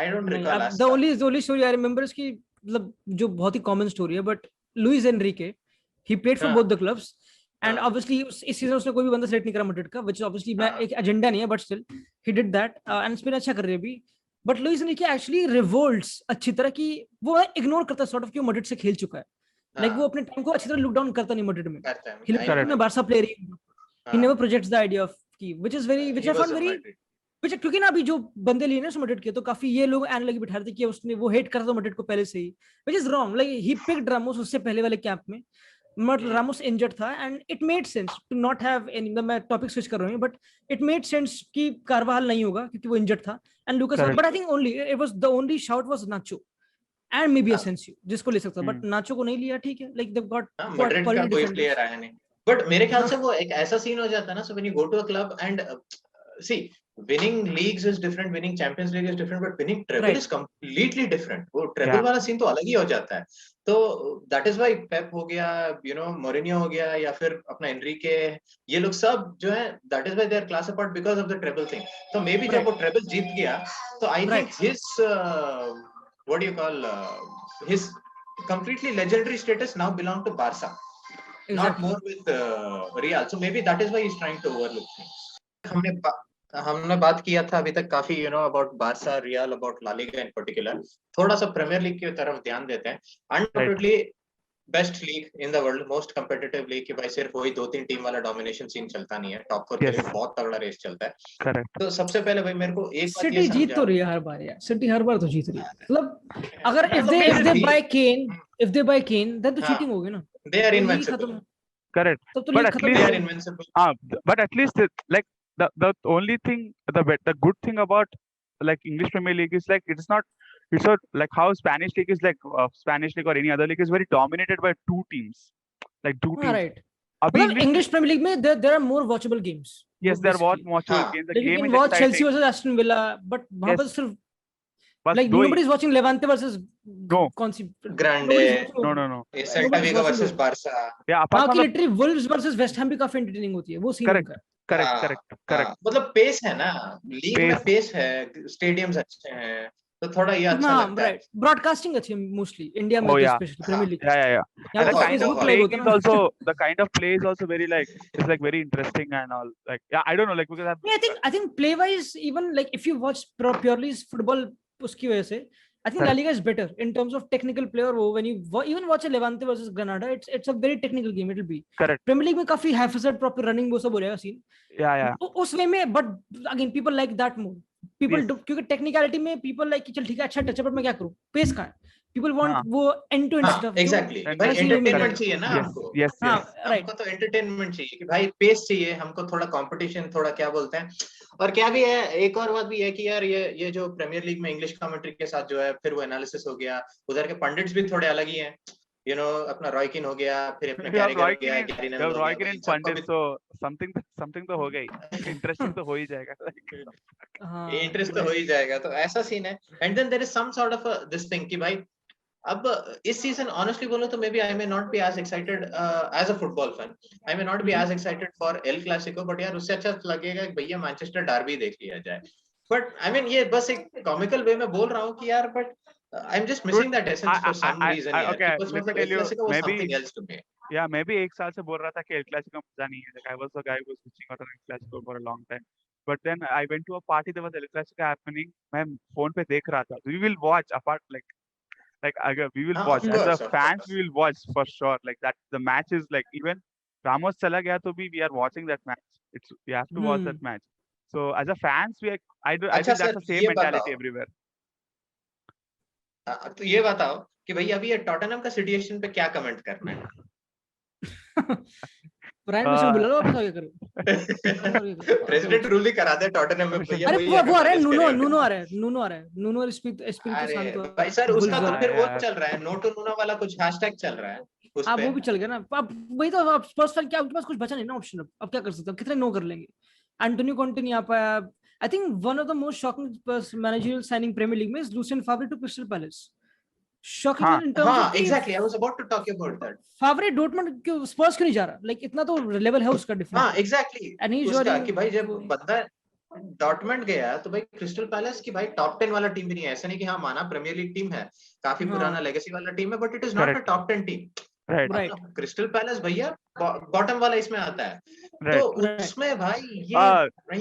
I don't recall. The only story I remember is कि मतलब जो बहुत ही common story है, but Luis Enrique, he played for both the clubs. And obviously इस सीजन उसने कोई भी बंदा सेलेक्ट नहीं करा मैड्रिड का, which obviously मैं एक एजेंडा नहीं है, but still he did that and Spain अच्छा कर रही है अभी. But Luis Enrique actually revolts अच्छी तरह की, वो इग्नोर करता है sort of कि वो मैड्रिड से खेल चुका है. Like वो अपने टाइम को अच्छी तरह लुक डाउन करता नहीं मैड्रिड में. He looks like मैं Barça player he. He never projects the idea of कि which I found very, which क्योंकि ना अभी जो बंदे लिए ना मैड्रिड के, तो काफी ये लोग एनालिस्ट लगे बिठा रहे थे कि उसने वो हेट करता था मैड्रिड को पहले से ही, which is wrong. Like he picked Ramos उससे पहले वाले कैंप में. Ramos injured था and it made sense to not have any, मैं टॉपिक स्विच कर रहा हूँ, but it made sense कि कार्वाहाल नहीं होगा क्योंकि वो इंजर्ड था and Lucas, but I think only it was the only shout was Nacho and maybe Asensio जिसको ले सकता, but Nacho को नहीं लिया. ठीक है, like they've got मैड्रिड का कोई प्लेयर आया नहीं. But मेरे ख्याल से वो एक ऐसा सीन हो जाता है ना, so when you go to a club and see, winning leagues is different, winning Champions League is different, but winning treble is completely different. वो treble वाला सीन तो अलग ही हो जाता है. तो that is why Pep हो गया, you know, Mourinho हो गया, या फिर अपना Enrique, ये लोग सब जो है, that is why they are class apart because of the treble thing. तो maybe जब वो treble जीत गया, तो I think his what do you call his completely legendary status now belong to Barca, not more with Real. So maybe that is why he's trying to overlook things. हमने बात किया था अभी तक काफी about Barca, Real, about La Liga in particular. थोड़ा सा Premier League की तरफ ध्यान देते हैं. Undoubtedly best league in the world, most competitive league कि भाई सिर्फ वही 2-3 टीम वाला डोमिनेशन सीन चलता नहीं है, टॉप 4 के लिए बहुत तगड़ा रेस चलता है. करेक्ट. तो सबसे पहले भाई मेरे को एक बात ये सिटी जीत तो रही है हर बार यार, सिटी हर बार तो जीत रही है. मतलब अगर if they buy Kane then तो चीटिंग होगी ना. They are invincible. Correct. But at least they are invincible. But at least like the only thing, the good thing about like English Premier League is like it's not like how Spanish League is, like Spanish League or any other league is very dominated by two teams, like two teams. Right. English Premier League में there are more watchable games. Yes, there are watchable games. The game is watch Chelsea versus Aston Villa, but वहाँ पर सिर्फ like nobody is watching Levante versus कौन सी Grande. No. Celta Vigo versus Barca. Yeah, apart from literally Wolves versus West Ham भी काफी entertaining होती है वो scene. Correct. मतलब पेस है ना, लीग में पेस है, स्टेडियम्स अच्छे हैं, तो थोड़ा ये अच्छा लगता है. ब्रॉडकास्टिंग अच्छी है मोस्टली इंडिया में, specially Premier League. Yeah. And the kind of play is also very like, it's like very interesting and all. Like I don't know, like because I think play wise, even like if you watch purely football उसकी वजह से I think La Liga is better in terms of technical player. When you even watch a Levante versus Granada, it's a very technical game. It'll be correct. Premier League में काफी haphazard proper running वो सब हो जाएगा scene. Yeah. उस way में, but again people like that more. People do, क्योंकि technicality में people like कि चल ठीक है अच्छा touch up मैं क्या करूँ, pace कहाँ है. People want वो end to end stuff. Exactly. भाई entertainment चाहिए ना हमको. Yes. हमको तो entertainment चाहिए कि भाई pace चाहिए हमको, थोड़ा competition, थोड़ा क्या बोलते हैं. और क्या भी है, एक और बात भी है कि यार ये जो प्रीमियर लीग में इंग्लिश कमेंट्री के साथ जो है, फिर वो एनालिसिस हो गया, उधर के पंडित्स भी थोड़े अलग ही हैं. you know अपना रॉय कीन हो गया, फिर अपना जब कैरिगर रॉय हो गया, कीन गैरी जब नेविल हो रॉय गया, कीन भाई सबको पंडित भी तो समथिंग तो हो गई, इंटरेस्टिंग तो हो ही जाएगा हाँ इंटरेस्ट तो हो ही जाएगा। तो ऐसा सीन है। And then there is some sort of this thing कि भाई अब इस सीजन ऑनेस्टली बोलो तो maybe I may not be as excited as a football fan, I may not be as excited for El Clasico, but यार उससे अच्छा लगेगा कि भैया मैनचेस्टर डार्बी देख लिया जाए। बट आई मीन ये बस एक कॉमिकल वे में बोल रहा हूँ कि यार but I am just missing that essence for some reason यार, okay, बिकॉज़ let me मतलब tell El you, Clasico was maybe something else to me. मैं भी एक साल से बोल रहा था कि एल क्लासिको मजा नहीं है, like I was the guy who was switching out on El Clasico for a long time, but then I went to a party, there was El Clasico happening, मैं फोन पे देख रहा था, we will watch apart, like अगर we will हाँ watch of as a course of fans, course we will watch for sure, like that the match is like, even Ramos चला गया तो भी we are watching that match, it's we have to watch that match, so as a fans we are, I अच्छा think sir that's the same ये mentality बताओ, everywhere. तो ये बताओ कि भाई अभी ये टॉटनहम का सिचुएशन पे क्या कमेंट करना है? प्राइम मिनिस्टर बुला लो वापस, आगे करो। प्रेसिडेंट रूल ही करा दे टॉटनहम में, भैया अरे वही वो अगर आ रहा है, मैनेज नूनो करेगा। नूनो आ रहा है, नूनो आ रहा है, नूनो एस्पिरिटु अरे सांतो भाई सर उसका तो बुलजोर। फिर वो यार। चल रहा है, नो टू नूनो वाला कुछ हैशटैग चल रहा है उस आप पे। वो भी चल गया ना, अब वही तो, अब स्पर्स फैन क्या, उनके पास कुछ बचा नहीं ना ऑप्शन, अब क्या कर सकते हैं, कितने नो कर लेंगे। एंटोनियो कॉन्टे नहीं आ पाया। I think one of the most shocking managerial signing Premier League में is Lucien Favre to Crystal Palace. Shocking हाँ इन टर्म्स हाँ ऑफ कि exactly, I was about to talk about that. Favre Dortmund क्यों, Spurs क्यों नहीं जा रहा, like इतना तो लेवल है उसका डिफरेंस। हाँ एग्जैक्टली एंड ही इज उसका कि भाई जब जॉइनिंग। बंदा डॉर्टमंड गया तो भाई क्रिस्टल पैलेस की भाई टॉप 10 वाला टीम भी नहीं है, ऐसा नहीं कि हाँ माना प्रीमियर लीग टीम है, काफी पुराना हाँ लेगेसी वाला टीम है, but it is not a correct, top 10 team. right, right अपना क्रिस्टल पैलेस भैया बॉटम वाला इसमें आता है। right. तो राइट। उसमें भाई ये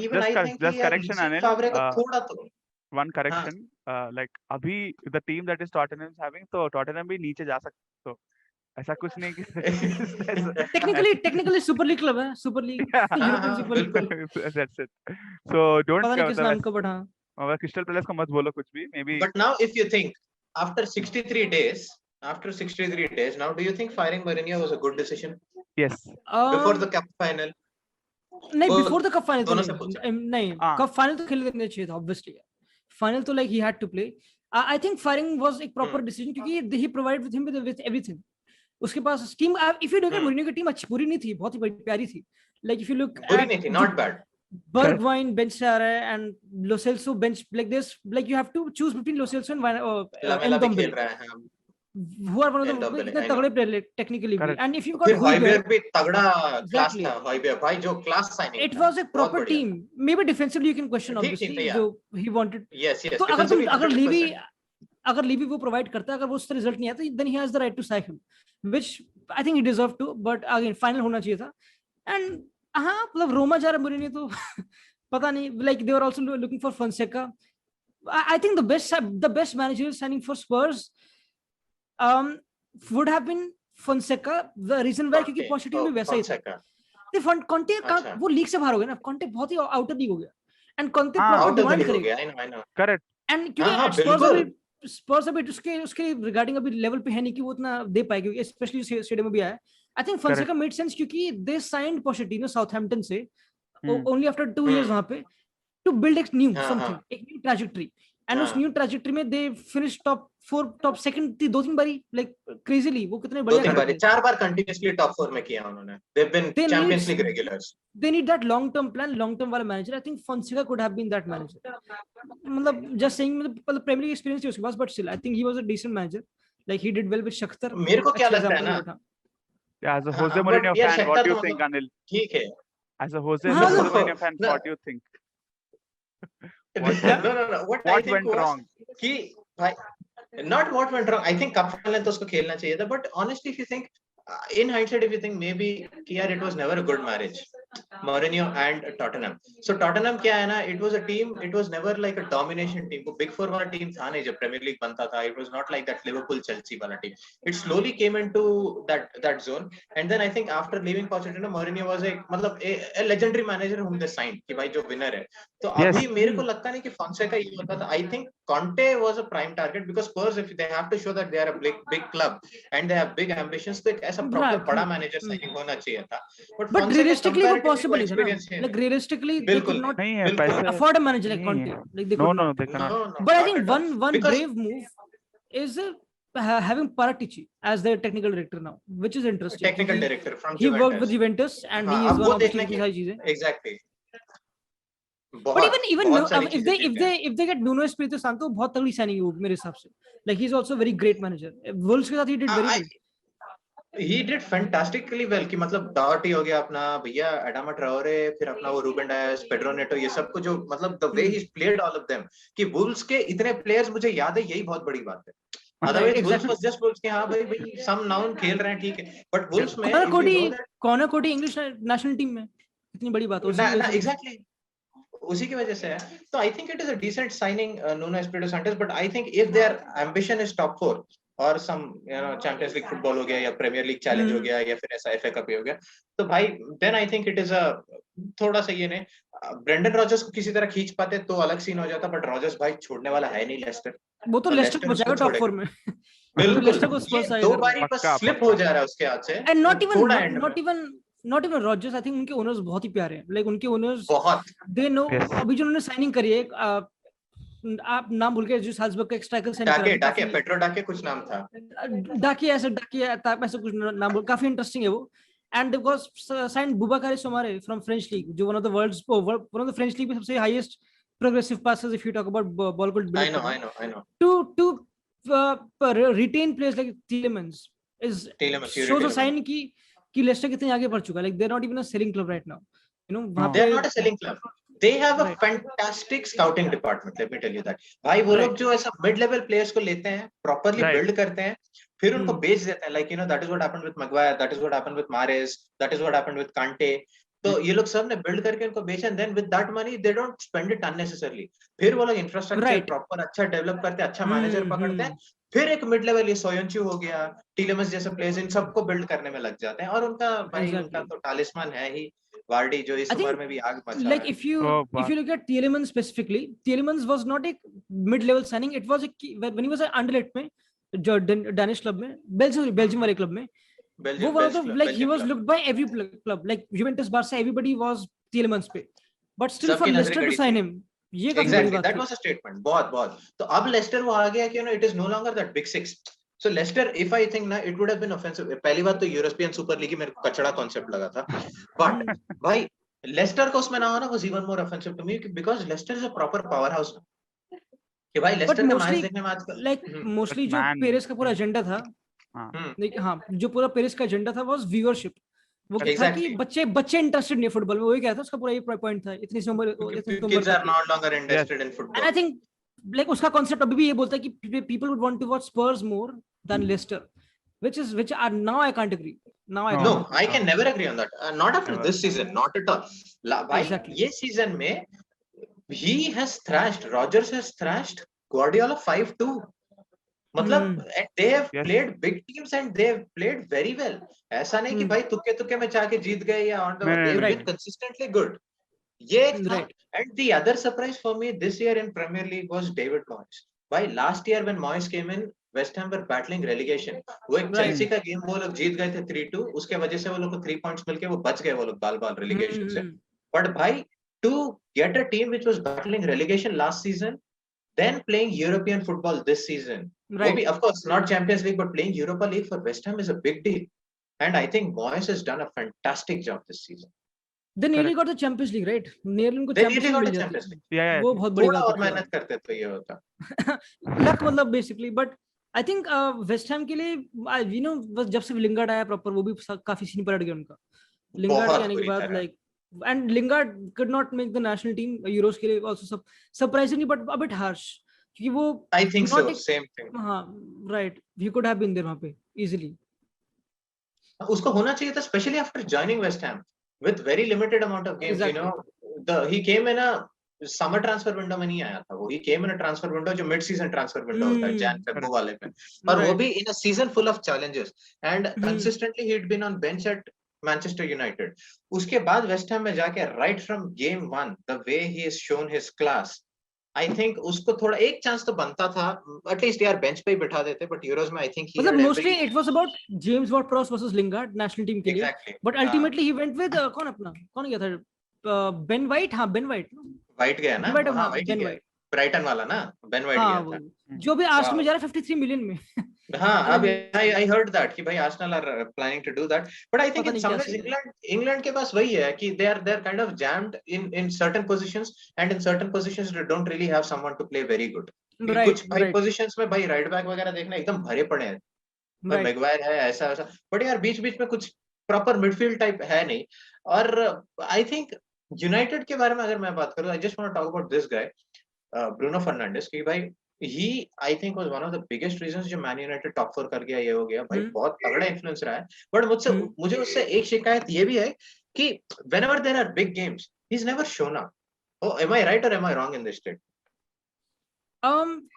इवन आई थिंक just कि यार correction, लुसियन Anil. फेवरे का थोड़ा तो One correction. Like अभी the team that is Tottenham is having, तो Tottenham भी नीचे जा सकते, तो ऐसा कुछ नहीं कि टेक्निकली सुपर लीग क्लब है, सुपर लीग, यूरोपियन हाँ सुपर लीग। बिल्कुल। That's it. So don't पता नहीं किस नाम का, बट हाँ मतलब क्रिस्टल पैलेस को मत बोलो कुछ भी, maybe. But now if you think after 63 days, now do you think firing Mourinho was a good decision Yes. before the cup final? नहीं, वो बिफोर द कप फाइनल तो दोनों से पूछा। नहीं, हाँ। कप फाइनल तो खेलने देना चाहिए था ऑब्वियसली। फाइनल तो like he had to play. I think firing was एक प्रॉपर डिसीजन, क्योंकि he provide with him with everything. उसके पास team, if you look at Mourinho की टीम अच्छी बुरी नहीं थी, बहुत ही प्यारी थी। लाइक इफ यू लुक बुरी नहीं थी, not bad. बर्गवाइन बेंच से आ रहा है and Lo Celso bench, like this, like you have to choose between Lo Celso and Lamela भी खेल रहा है, हाँ। who are one of the Ndombele, इतने I तगड़े प्लेयर टेक्निकली भी। Correct. And if you got फिर हॉयबियर हुईबेर, भी तगड़ा क्लास Exactly. था, हॉयबियर भाई जो class signing it was a proper team. Maybe defensively you can question ठीक obviously, था यार। जो he wanted. यस यस, तो अगर तुम, अगर 100%. लीवी वो प्रोवाइड करता है, अगर वो उससे रिजल्ट नहीं आता, then he has the right to sack him, which I think he deserved to, but again final होना चाहिए था। एंड हाँ मतलब रोमा जा रहा मुरिन्हो तो पता नहीं, like they were also looking for Fonseca. I think the best managerial signing for Spurs would have been Fonseca. The reason why, क्योंकि Pochettino भी वैसा ही था। कॉन्टे का वो लीग से बाहर हो गया ना, कॉन्टे बहुत ही आउटर लीग हो गया, एंड कॉन्टे प्रॉपर डिमांड करेगा। I know. Correct. एंड क्योंकि स्पर्स अभी उसके रिगार्डिंग अभी लेवल पे है नहीं कि वो उतना दे पाएगी, स्पेशली स्टेडियम में भी आया। I think Fonseca made sense, क्योंकि दे साइंड पोचेटिनो साउथहैम्पटन से ओनली आफ्टर 2 years वहां पे, टू बिल्ड एक न्यू समथिंग, एक न्यू ट्रैजेक्टरी। एंड उस न्यू ट्रैजेक्टरी में they finish top 4, top second थी 2-3 बारी, लाइक क्रेजीली वो कितने बढ़िया कर रहे थे। 4 बार कंटीन्यूअसली टॉप 4 में किया उन्होंने। They've been champions league regulars. They need that long term plan, long term वाला manager. I think Fonseca could have been that manager. मतलब just saying, मतलब प्रीमियर लीग एक्सपीरियंस थी उसके पास, but still I think he was a decent manager. Like he did well with Shakhtar. मेरे को क्या लगता है ना, as a Jose Mourinho fan, what do you think, Anil? ठीक है, As a Jose Mourinho fan, what do you think? no, what I think went wrong? कि भाई, not what went wrong, I think cup final तो उसको खेलना चाहिए था, but honestly if you think in hindsight, if you think maybe कि यार it was never a good marriage, Mourinho and Tottenham. So Tottenham क्या है ना, it was a team, it was never like a domination team. वो Big Four वाला team था नहीं जब Premier League बनता था. It was not like that Liverpool Chelsea वाला team. It slowly came into that zone. And then I think after leaving Pochettino, Mourinho was a legendary manager whom they signed कि भाई जो winner है. तो अभी मेरे को लगता नहीं कि Fonseca ये होता था. I think Conte was a prime target because Spurs, if they have to show that they are a big club and they have big ambitions, तो एक ऐसा proper बड़ा manager signing होना चाहिए था. But realistically वो possible नहीं था ना. Like realistically they could not afford a manager like Conte. Like they could not. They cannot. But I think one brave move is having Paratici as their technical director now, which is interesting. Technical director from He worked with Juventus and he हाँ, is अब one वो of the देखने की सारी चीजें. Exactly But even बहुत सारी if चीजें they सीखने हैं। if they get Nuno Espirito Santo, बहुत तगड़ी signing होगी मेरे हिसाब से. Like he's also a very great manager. Wolves के साथ he did very well. He did fantastically well कि मतलब Doherty हो गया अपना भैया, Adama Traore, फिर अपना वो Ruben Dias, Pedro Neto, ये सब को जो मतलब the way he played all of them कि Wolves के इतने players मुझे याद है, यही बहुत बड़ी बात है. Otherwise Wolves was just Wolves कि हाँ भाई some now खेल रहे हैं ठीक है, but Wolves में Connor Cody English national team में कितनी बड़ी बात है. Exactly. उसी की वजह से है. तो I think it is a decent signing, Nuno Espirito Santos, but I think if their ambition is top 4 और some Champions League football हो गया या Premier League challenge हो गया या फिर ऐसा FA Cup हो गया, तो भाई then I think it is a थोड़ा सा ये नहीं ब्रेंडन रॉजर्स को किसी तरह खींच पाते तो अलग सीन हो जाता, बट रॉजर्स भाई छोड़ने वाला है नहीं लेस्टर. वो तो लेस्टर को बचाएगा टॉप 4 में. बिल्कुल 2 बारी बस स्लिप हो जा रहा है उसके हाथ से. And not even Rodgers, I think उनके ओनर्स बहुत ही प्यारे हैं. Like उनके ओनर्स बहुत they know. अभी जो उन्होंने साइनिंग करी है, आप नाम भूल गए, जो साल्जबर्ग का स्ट्राइकर साइन करा है, डाके पेट्रो डाके कुछ नाम था, डाके ऐसा कुछ नाम बोल, काफी इंटरेस्टिंग है वो. And they was signed Boubacar Soumaré from French league, जो one of the French league में सबसे highest progressive passes if you talk about ball called. I know. To retain players like Tielemans shows a sign कि Lester कितने आगे बढ़ चुका है. Like they're not even a selling club right now. They're not a selling club. They have a fantastic scouting department. Let me tell you that. भाई वो लोग जो ऐसा mid level players को लेते हैं, properly build करते हैं, फिर उनको बेच देते हैं. Like that is what happened with Maguire, that is what happened with Mahrez, that is what happened with Kante. तो ये लोग सब ने build करके उनको बेचा, and then with that money they don't spend it unnecessarily. फिर वो लोग infrastructure proper अच्छा develop करते हैं, अच्छा manager पकड़ते हैं, फिर एक मिड लेवल ये सोयंचू हो गया, टीलेमस जैसे प्लेयर्स, इन सबको बिल्ड करने में लग जाते हैं. और उनका भाई उनका तो टालिस्मान है ही वार्डी, जो इस उम्र में भी आग मचा रहा है. Like if you look at Tielemans specifically, Tielemans was not a mid level signing. It was when he was at Anderlecht में, जो Danish club में, Belgium वाले club में, वो one of the like he was looked by every club, like Juventus, Barca, everybody was Tielemans पे, but still for Leicester to sign him, ये काफी बड़ी बात है. That was a statement. बहुत. तो अब लेस्टर वो आ गया कि it is no longer that big six. So Leicester, if I think ना, it would have been offensive. पहली बात तो यूरोपियन सुपर लीग मेरे को कचड़ा कॉन्सेप्ट लगा था, but भाई लेस्टर को उसमें ना हो ना, was even more offensive to me because Leicester is a proper powerhouse. कि भाई लेस्टर का मैच देखने में आजकल like mostly जो पेरेस का पूरा एजेंडा था, जो पूरा पेरेस का एजेंडा था was viewership. वो था कि बच्चे इंटरेस्टेड नहीं फुटबॉल में, वही कह रहा था, उसका पूरा ये पॉइंट था. इतनी उम्र kids are no longer interested in football. And I think like उसका कांसेप्ट अभी भी ये बोलता है कि people would want to watch Spurs more than Leicester, which are now I can't agree. I can never agree on that. Not after this season, not at all. Exactly. ये season में he has thrashed, Rodgers has thrashed Guardiola 5-2. मतलब they have played big teams and they have played very well. ऐसा नहीं कि भाई तुक्के में जाके जीत गए या on the they have been consistently good. ये and the other surprise for me this year in Premier League was David Moyes. भाई last year when Moyes came in, West Ham were battling relegation. वो एक Chelsea का game वो लोग जीत गए थे 3-2, उसके वजह से वो लोग को 3 points मिलके वो बच गए वो लोग बाल relegation से. But भाई to get a team which was battling relegation last season, then playing European football this season. Right. Of course, not Champions League, but playing Europa League for West Ham is a big deal. And I think Moyes has done a fantastic job this season. They nearly got the Champions League, right? Nearly उनको Champions League. Yeah. वो बहुत बड़ी बात है. थोड़ा और मेहनत करते तो ये होता. Luck मतलब basically, but I think West Ham के लिए जब से Lingard आया proper, वो भी काफी सीन पलट गया उनका. Lingard आने के बाद like, and Lingard could not make the national team Euros के लिए also surprisingly, but a bit harsh. क्योंकि वो I think so, same thing. हाँ, right. He could have been there वहाँ पे easily. उसको होना चाहिए था, especially after joining West Ham with very limited amount of games. Exactly. He came in a summer transfer window में नहीं आया था वो. He came in a transfer window जो mid season transfer window होता है Jan Feb वाले में, और वो भी in a season full of challenges and consistently he'd been on bench at Manchester United. उसके बाद West Ham में जाके right from game 1 the way he has shown his class, I think उसको थोड़ा एक चांस तो बनता था, at least यार बेंच पे ही बिठा देते, but Euros में I think he मतलब mostly it was about James Ward-Prowse versus Lingard national team के लिए. But ultimately he went with कौन गया था? Ben White. हाँ, Ben White. White गया ना? Ben White. Brighton वाला ना? Ben White गया था. जो भी आर्सेनल में जा रहा है 53 मिलियन में. हाँ, I अब mean, I heard that कि भाई Arsenal are planning to do that, but I think पता in नहीं some क्या ways सीन है। England के पास वही है कि they're kind of jammed in certain positions, and in certain positions they don't really have someone to play very good. कि right कुछ भाई राइट positions में भाई राइट बैक वगैरह देखना एकदम भरे पड़े हैं, भाई राइट मैगवायर है ऐसा वैसा, बट यार बीच बीच में कुछ प्रॉपर मिडफील्ड टाइप है नहीं। और आई थिंक यूनाइटेड के बारे में अगर मैं बात करूँ, I just want to talk about this guy Bruno Fernandes की भाई, he I think was one of the biggest reasons जो मैन यूनाइटेड टॉप 4 कर गया, ये हो गया भाई, बहुत तगड़ा इन्फ्लुएंस रहा है। बट मुझे उससे एक शिकायत ये भी है कि whenever there are big games he is never shown up. Oh, am I right or am I wrong in this state?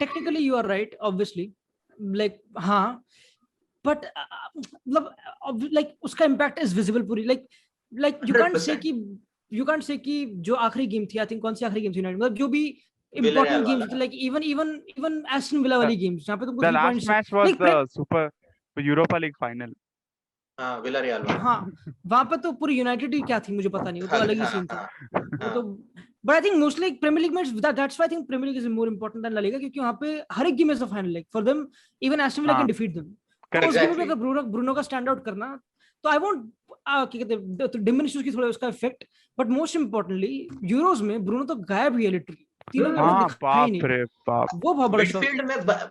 Technically you are right, obviously, like हाँ, but मतलब like उसका impact is visible पूरी, like you can't say 100%. कि जो आखिरी game थी, I think कौन सी आखिरी गेम थी यूनाइटेड, मतलब जो भी विलारियल important games वाला, थी, like even Aston Villa The, वाली games जहाँ पे तुमको the 3 last points match was like the Super Europa League final. हाँ विलारियल वाला, हाँ, वहां पे तो पूरी यूनाइटेड ही क्या थी मुझे पता नहीं, वो तो अलग ही सीन था वो तो। हाँ but I think mostly Premier League में that's why I think Premier League is more important than La Liga, क्योंकि वहां पे हर एक game is a final, like for them even Aston Villa can हाँ, डिफीट देम। तो correct. उस game में भी एग्जैक्टली। अगर ब्रूनो का स्टैंड आउट करना, तो आई वोंट क्या कहते हैं तो डिमिनिश उसकी थोड़ा उसका effect, but most importantly euros में ब्रूनो तो गायब ही है लिटरली, 3 महीने हाँ, दिखा ही बाप नहीं, रे बाप. वो बहुत बड़ा शॉक मिडफील्ड है। में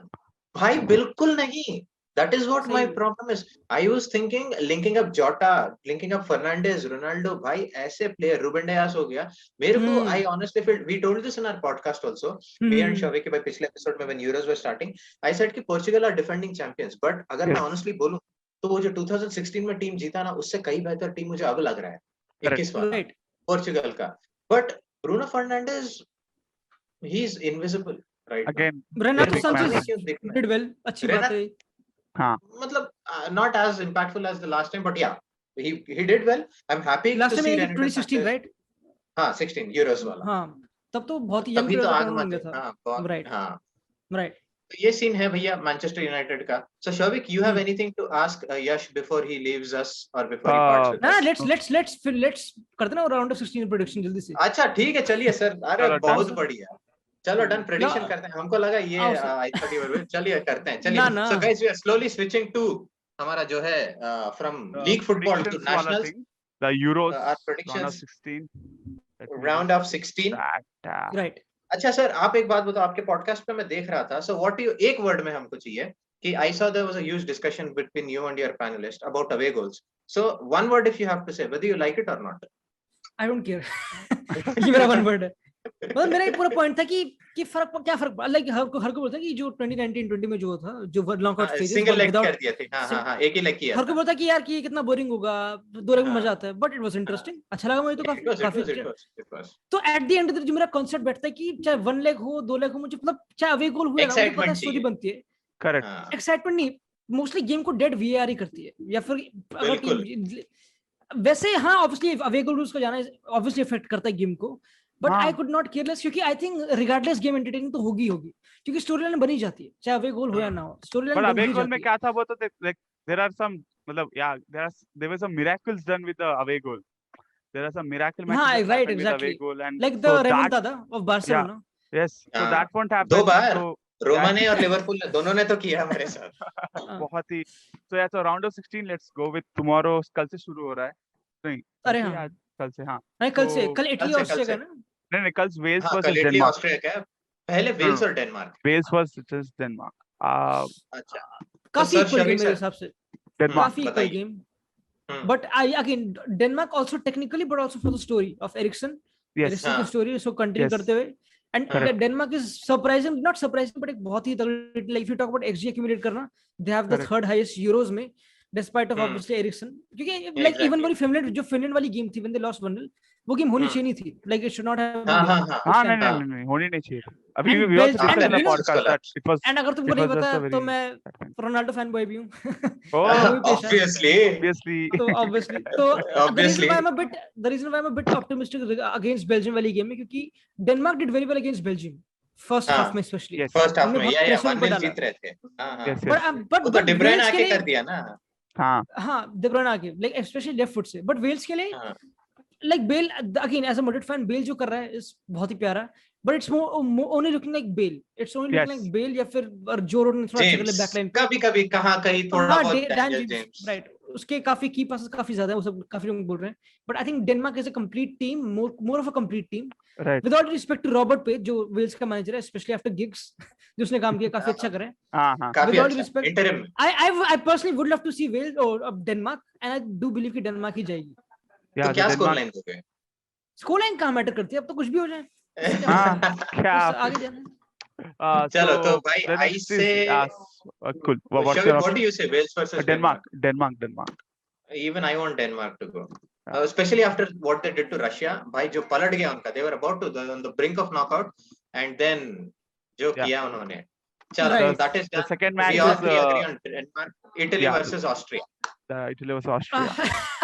भाई बिल्कुल नहीं। That is what my सही में problem is. I was thinking linking up Jota, linking up Fernandes, Ronaldo, भाई ऐसे player, Ruben Dias हो गया। मेरे को I honestly feel, we told this in our podcast also, me and Shavik के भाई पिछले एपिसोड में when Euros were starting, I said कि Portugal are defending champions, but अगर मैं Yes, honestly बोलूं तो वो जो 2016 में टीम जीता ना, उससे कई बेहतर टीम मुझे अब लग रहा है correct. 21 वाला राइट, पोर्चुगल का। But Bruno Fernandes, he is invisible right now. Again, Renato basic मेरे को पता नहीं सैंचेज fans. क्यों दिख रहा डिड वेल, अच्छी है। बात है। हाँ, मतलब not as impactful as the last time, but yeah, he did well. I'm happy last to time see ये Renato 2016 Sanchez. राइट, हाँ 16 यूरोस वाला, हाँ, तब तो बहुत ही यंग तभी प्लेयर तो का आग टूर्नामेंट बन मचे। गया था। हाँ बहुत, राइट हाँ। राइट। तो ये सीन है भैया मैनचेस्टर यूनाइटेड का। So Shavik, you have anything to ask Yash before he leaves us or before he parts with ना us? लेट्स करते ना राउंड ऑफ 16 प्रेडिक्शन जल्दी से। अच्छा ठीक है, चलिए सर। अरे चलो, आओ बहुत सर, बढ़िया, चलो डन, ना प्रेडिक्शन करते हैं। हमको लगा ये आओ sir, I thought you were, चलिए करते हैं, चलिए। ना ना so guys we are slowly switching to हमारा जो है from league football to predictions वाला nationals, thing. The Euros our round of predictions 16. Let me round just of 16। that. Right. अच्छा सर, आप एक बात बताओ, आपके पॉडकास्ट पे मैं देख रहा था, सो व्हाट यू, एक वर्ड में हमको चाहिए कि I saw there was a huge discussion between you and your panelist about away goals. So one word if you have to say whether you like it और not. I don't care ये मेरा one word है। मतलब मेरा एक पूरा point था कि फर्क क्या फर्क, लाइक हर को बोलता है कि जो 2019-20 में जो था जो knockout stages single leg without, कर दिए थे। हाँ हाँ हाँ, एक ही लेग किया हर को था। बोलता है कि यार कि ये कितना बोरिंग होगा, 2 लेग में हाँ मजा आता है, बट इट वाज इंटरेस्टिंग, अच्छा लगा मुझे तो इट वाज, काफी। इट वाज तो एट द एंड जो मेरा कॉन्सेप्ट बैठता है कि चाहे 1 लेग हो 2 लेग हो, मुझे मतलब चाहे अवे गोल हुए ना, मुझे पता है एक्साइटमेंट स्टोरी चाहिए। बनती है। Correct. हाँ एक्साइटमेंट नहीं, मोस्टली गेम को डेड वीएआर ही करती है, या फिर अगर बिल्कुल। टीम वैसे, हाँ ऑब्वियसली अवे गोल रूल्स का जाना ऑब्वियसली इफेक्ट करता है गेम को, बट आई हाँ, कुड नॉट केयरलेस, क्योंकि I think regardless game entertaining तो होगी क्योंकि स्टोरी लाइन बनी जाती है, चाहे अवे गोल हो या ना हो, स्टोरी but लाइन बन away ही goal में जाती है। क्या था वो तो like there are some मतलब yeah there were some miracles done with the away goal. There are some miracle matches हाँ that right, happened with away exactly, goal, and like the so that remontada of yeah Barcelona. yes so हाँ that won't 2 happen. बार So Roma yeah ने और Liverpool दोनों ने तो किया हमारे साथ। बहुत ही so yeah so round of 16 let's go with tomorrow. कल से शुरू हो रहा है नहीं कल अरे से हाँ, या कल से हाँ नहीं तो कल इटली कल ऑस्ट्रिया से का ना। नहीं नहीं कल वेल्स हाँ, वर्सेस कल इटली डेनमार्क. ऑस्ट्रिया का है, पहले No, वेल्स no, और डेनमार्क। Wales versus Denmark. अच्छा तो काफी सर इक्वल गेम शविक मेरे सर, हिसाब से, डेनमार्क. काफी इक्वल बताइए। Game, but I again Denmark also technically but also for the story of Eriksen Yes. की हाँ story इसको कंटिन्यू Yes. करते हुए, and Correct. Denmark is surprising, not surprising but एक बहुत ही like if you talk about XG accumulate करना, they have the Correct. third highest Euros में despite of hmm obviously Eriksen, क्योंकि like even एग्जैक्टली। वही Finland वाली game थी when they lost 1-0, वो game होनी चाहिए नहीं थी, like it should not have been हाँ there हाँ हाँ उस हाँ time नहीं पे। नहीं नहीं होनी नहीं चाहिए थी. अभी And we also Belgium, discussed and in the you know, podcast that and अगर तुमको नहीं it was पता just a तो very मैं रोनाल्डो फैन बॉय भी हूँ oh वही पेश है। ऑब्वियसली obviously तो obviously तो the reason obviously why I'm a bit optimistic against Belgium वाली गेम में, क्योंकि Denmark did very well against Belgium first हाँ half में especially, yes फर्स्ट हाफ उन्होंने में बहुत या प्रेशर उन पर 1-0 डाला, जीत रहे थे। हाँ हाँ yes yes but वो तो डिब्रेन वेल्स के आके लिए, कर दिया ना। हाँ हाँ De Bruyne आके like especially लेफ्ट फुट से, but वेल्स के लिए हाँ like Bale again as a moderate fan, Bale जो कर रहा है इस बहुत ही प्यारा, but it's only looking like Bale. It's only looking Yes. like Bale या फिर और जो रोड ने थोड़ा अच्छा कर लिया जेम्स बैकलाइन कभी-कभी कहीं थोड़ा हाँ, बहुत Dan Daniel James James right, उसके काफी की पासेस काफी ज्यादा है, वो सब काफी लोग बोल रहे हैं, but I think Denmark is a complete team, more of a complete team, Right. With all respect to Robert Page जो वेल्स का मैनेजर है, स्पेशली आफ्टर गिग्स जो उसने काम किया काफी अच्छा करे, काफी with all अच्छा respect, interim I personally would love to see Wales or Denmark, and I do believe कि डेनमार्क ही जाएगी. तो Yeah, क्या the स्कोर Denmark. लाइन दोगे स्कोर लाइन कहाँ मैटर करती है, अब तो कुछ भी हो जाए, उससे क्या हाँ, फर्क है? क्या बस आगे जाना है. चलो तो so भाई the आई next से is cool. What's Shavik, your what do option? you say Wales versus Denmark? Denmark. Even I want Denmark to go, especially after what they did to Russia. भाई जो पलट गया उनका, they were about to on the brink of knockout, and then जो Yeah. किया उन्होंने, चलो Right. that is The done. second match We all is three agree on Denmark, Italy yeah. versus Austria. Italy versus Austria.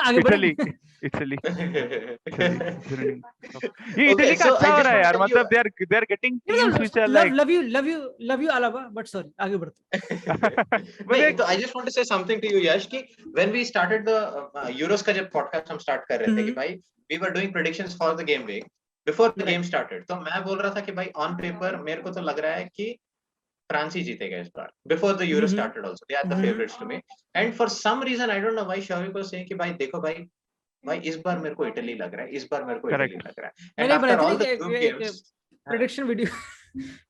आगे बढ़े. Italy. Okay, ये Italy का so अच्छा I हो just रहा है want यार, to tell मतलब they are getting teams which are like love you Alaba, but sorry, आगे बढ़ते. नहीं, तो I just want to say something to you, Yash, कि when we started the Euros का जब podcast हम start कर रहे थे कि भाई we were doing predictions for the game week before the game started, तो मैं बोल रहा था कि भाई on paper मेरे को तो लग रहा है कि फ्रांस ही जीतेगा इस बार. Before the Euro started also, they are the favorites to me, and for some reason I don't know why Shavik was saying कि भाई देखो भाई इस बार मेरे को इटली लग रहा है, इस बार मेरे को इटली लग रहा है, and after all the group games prediction video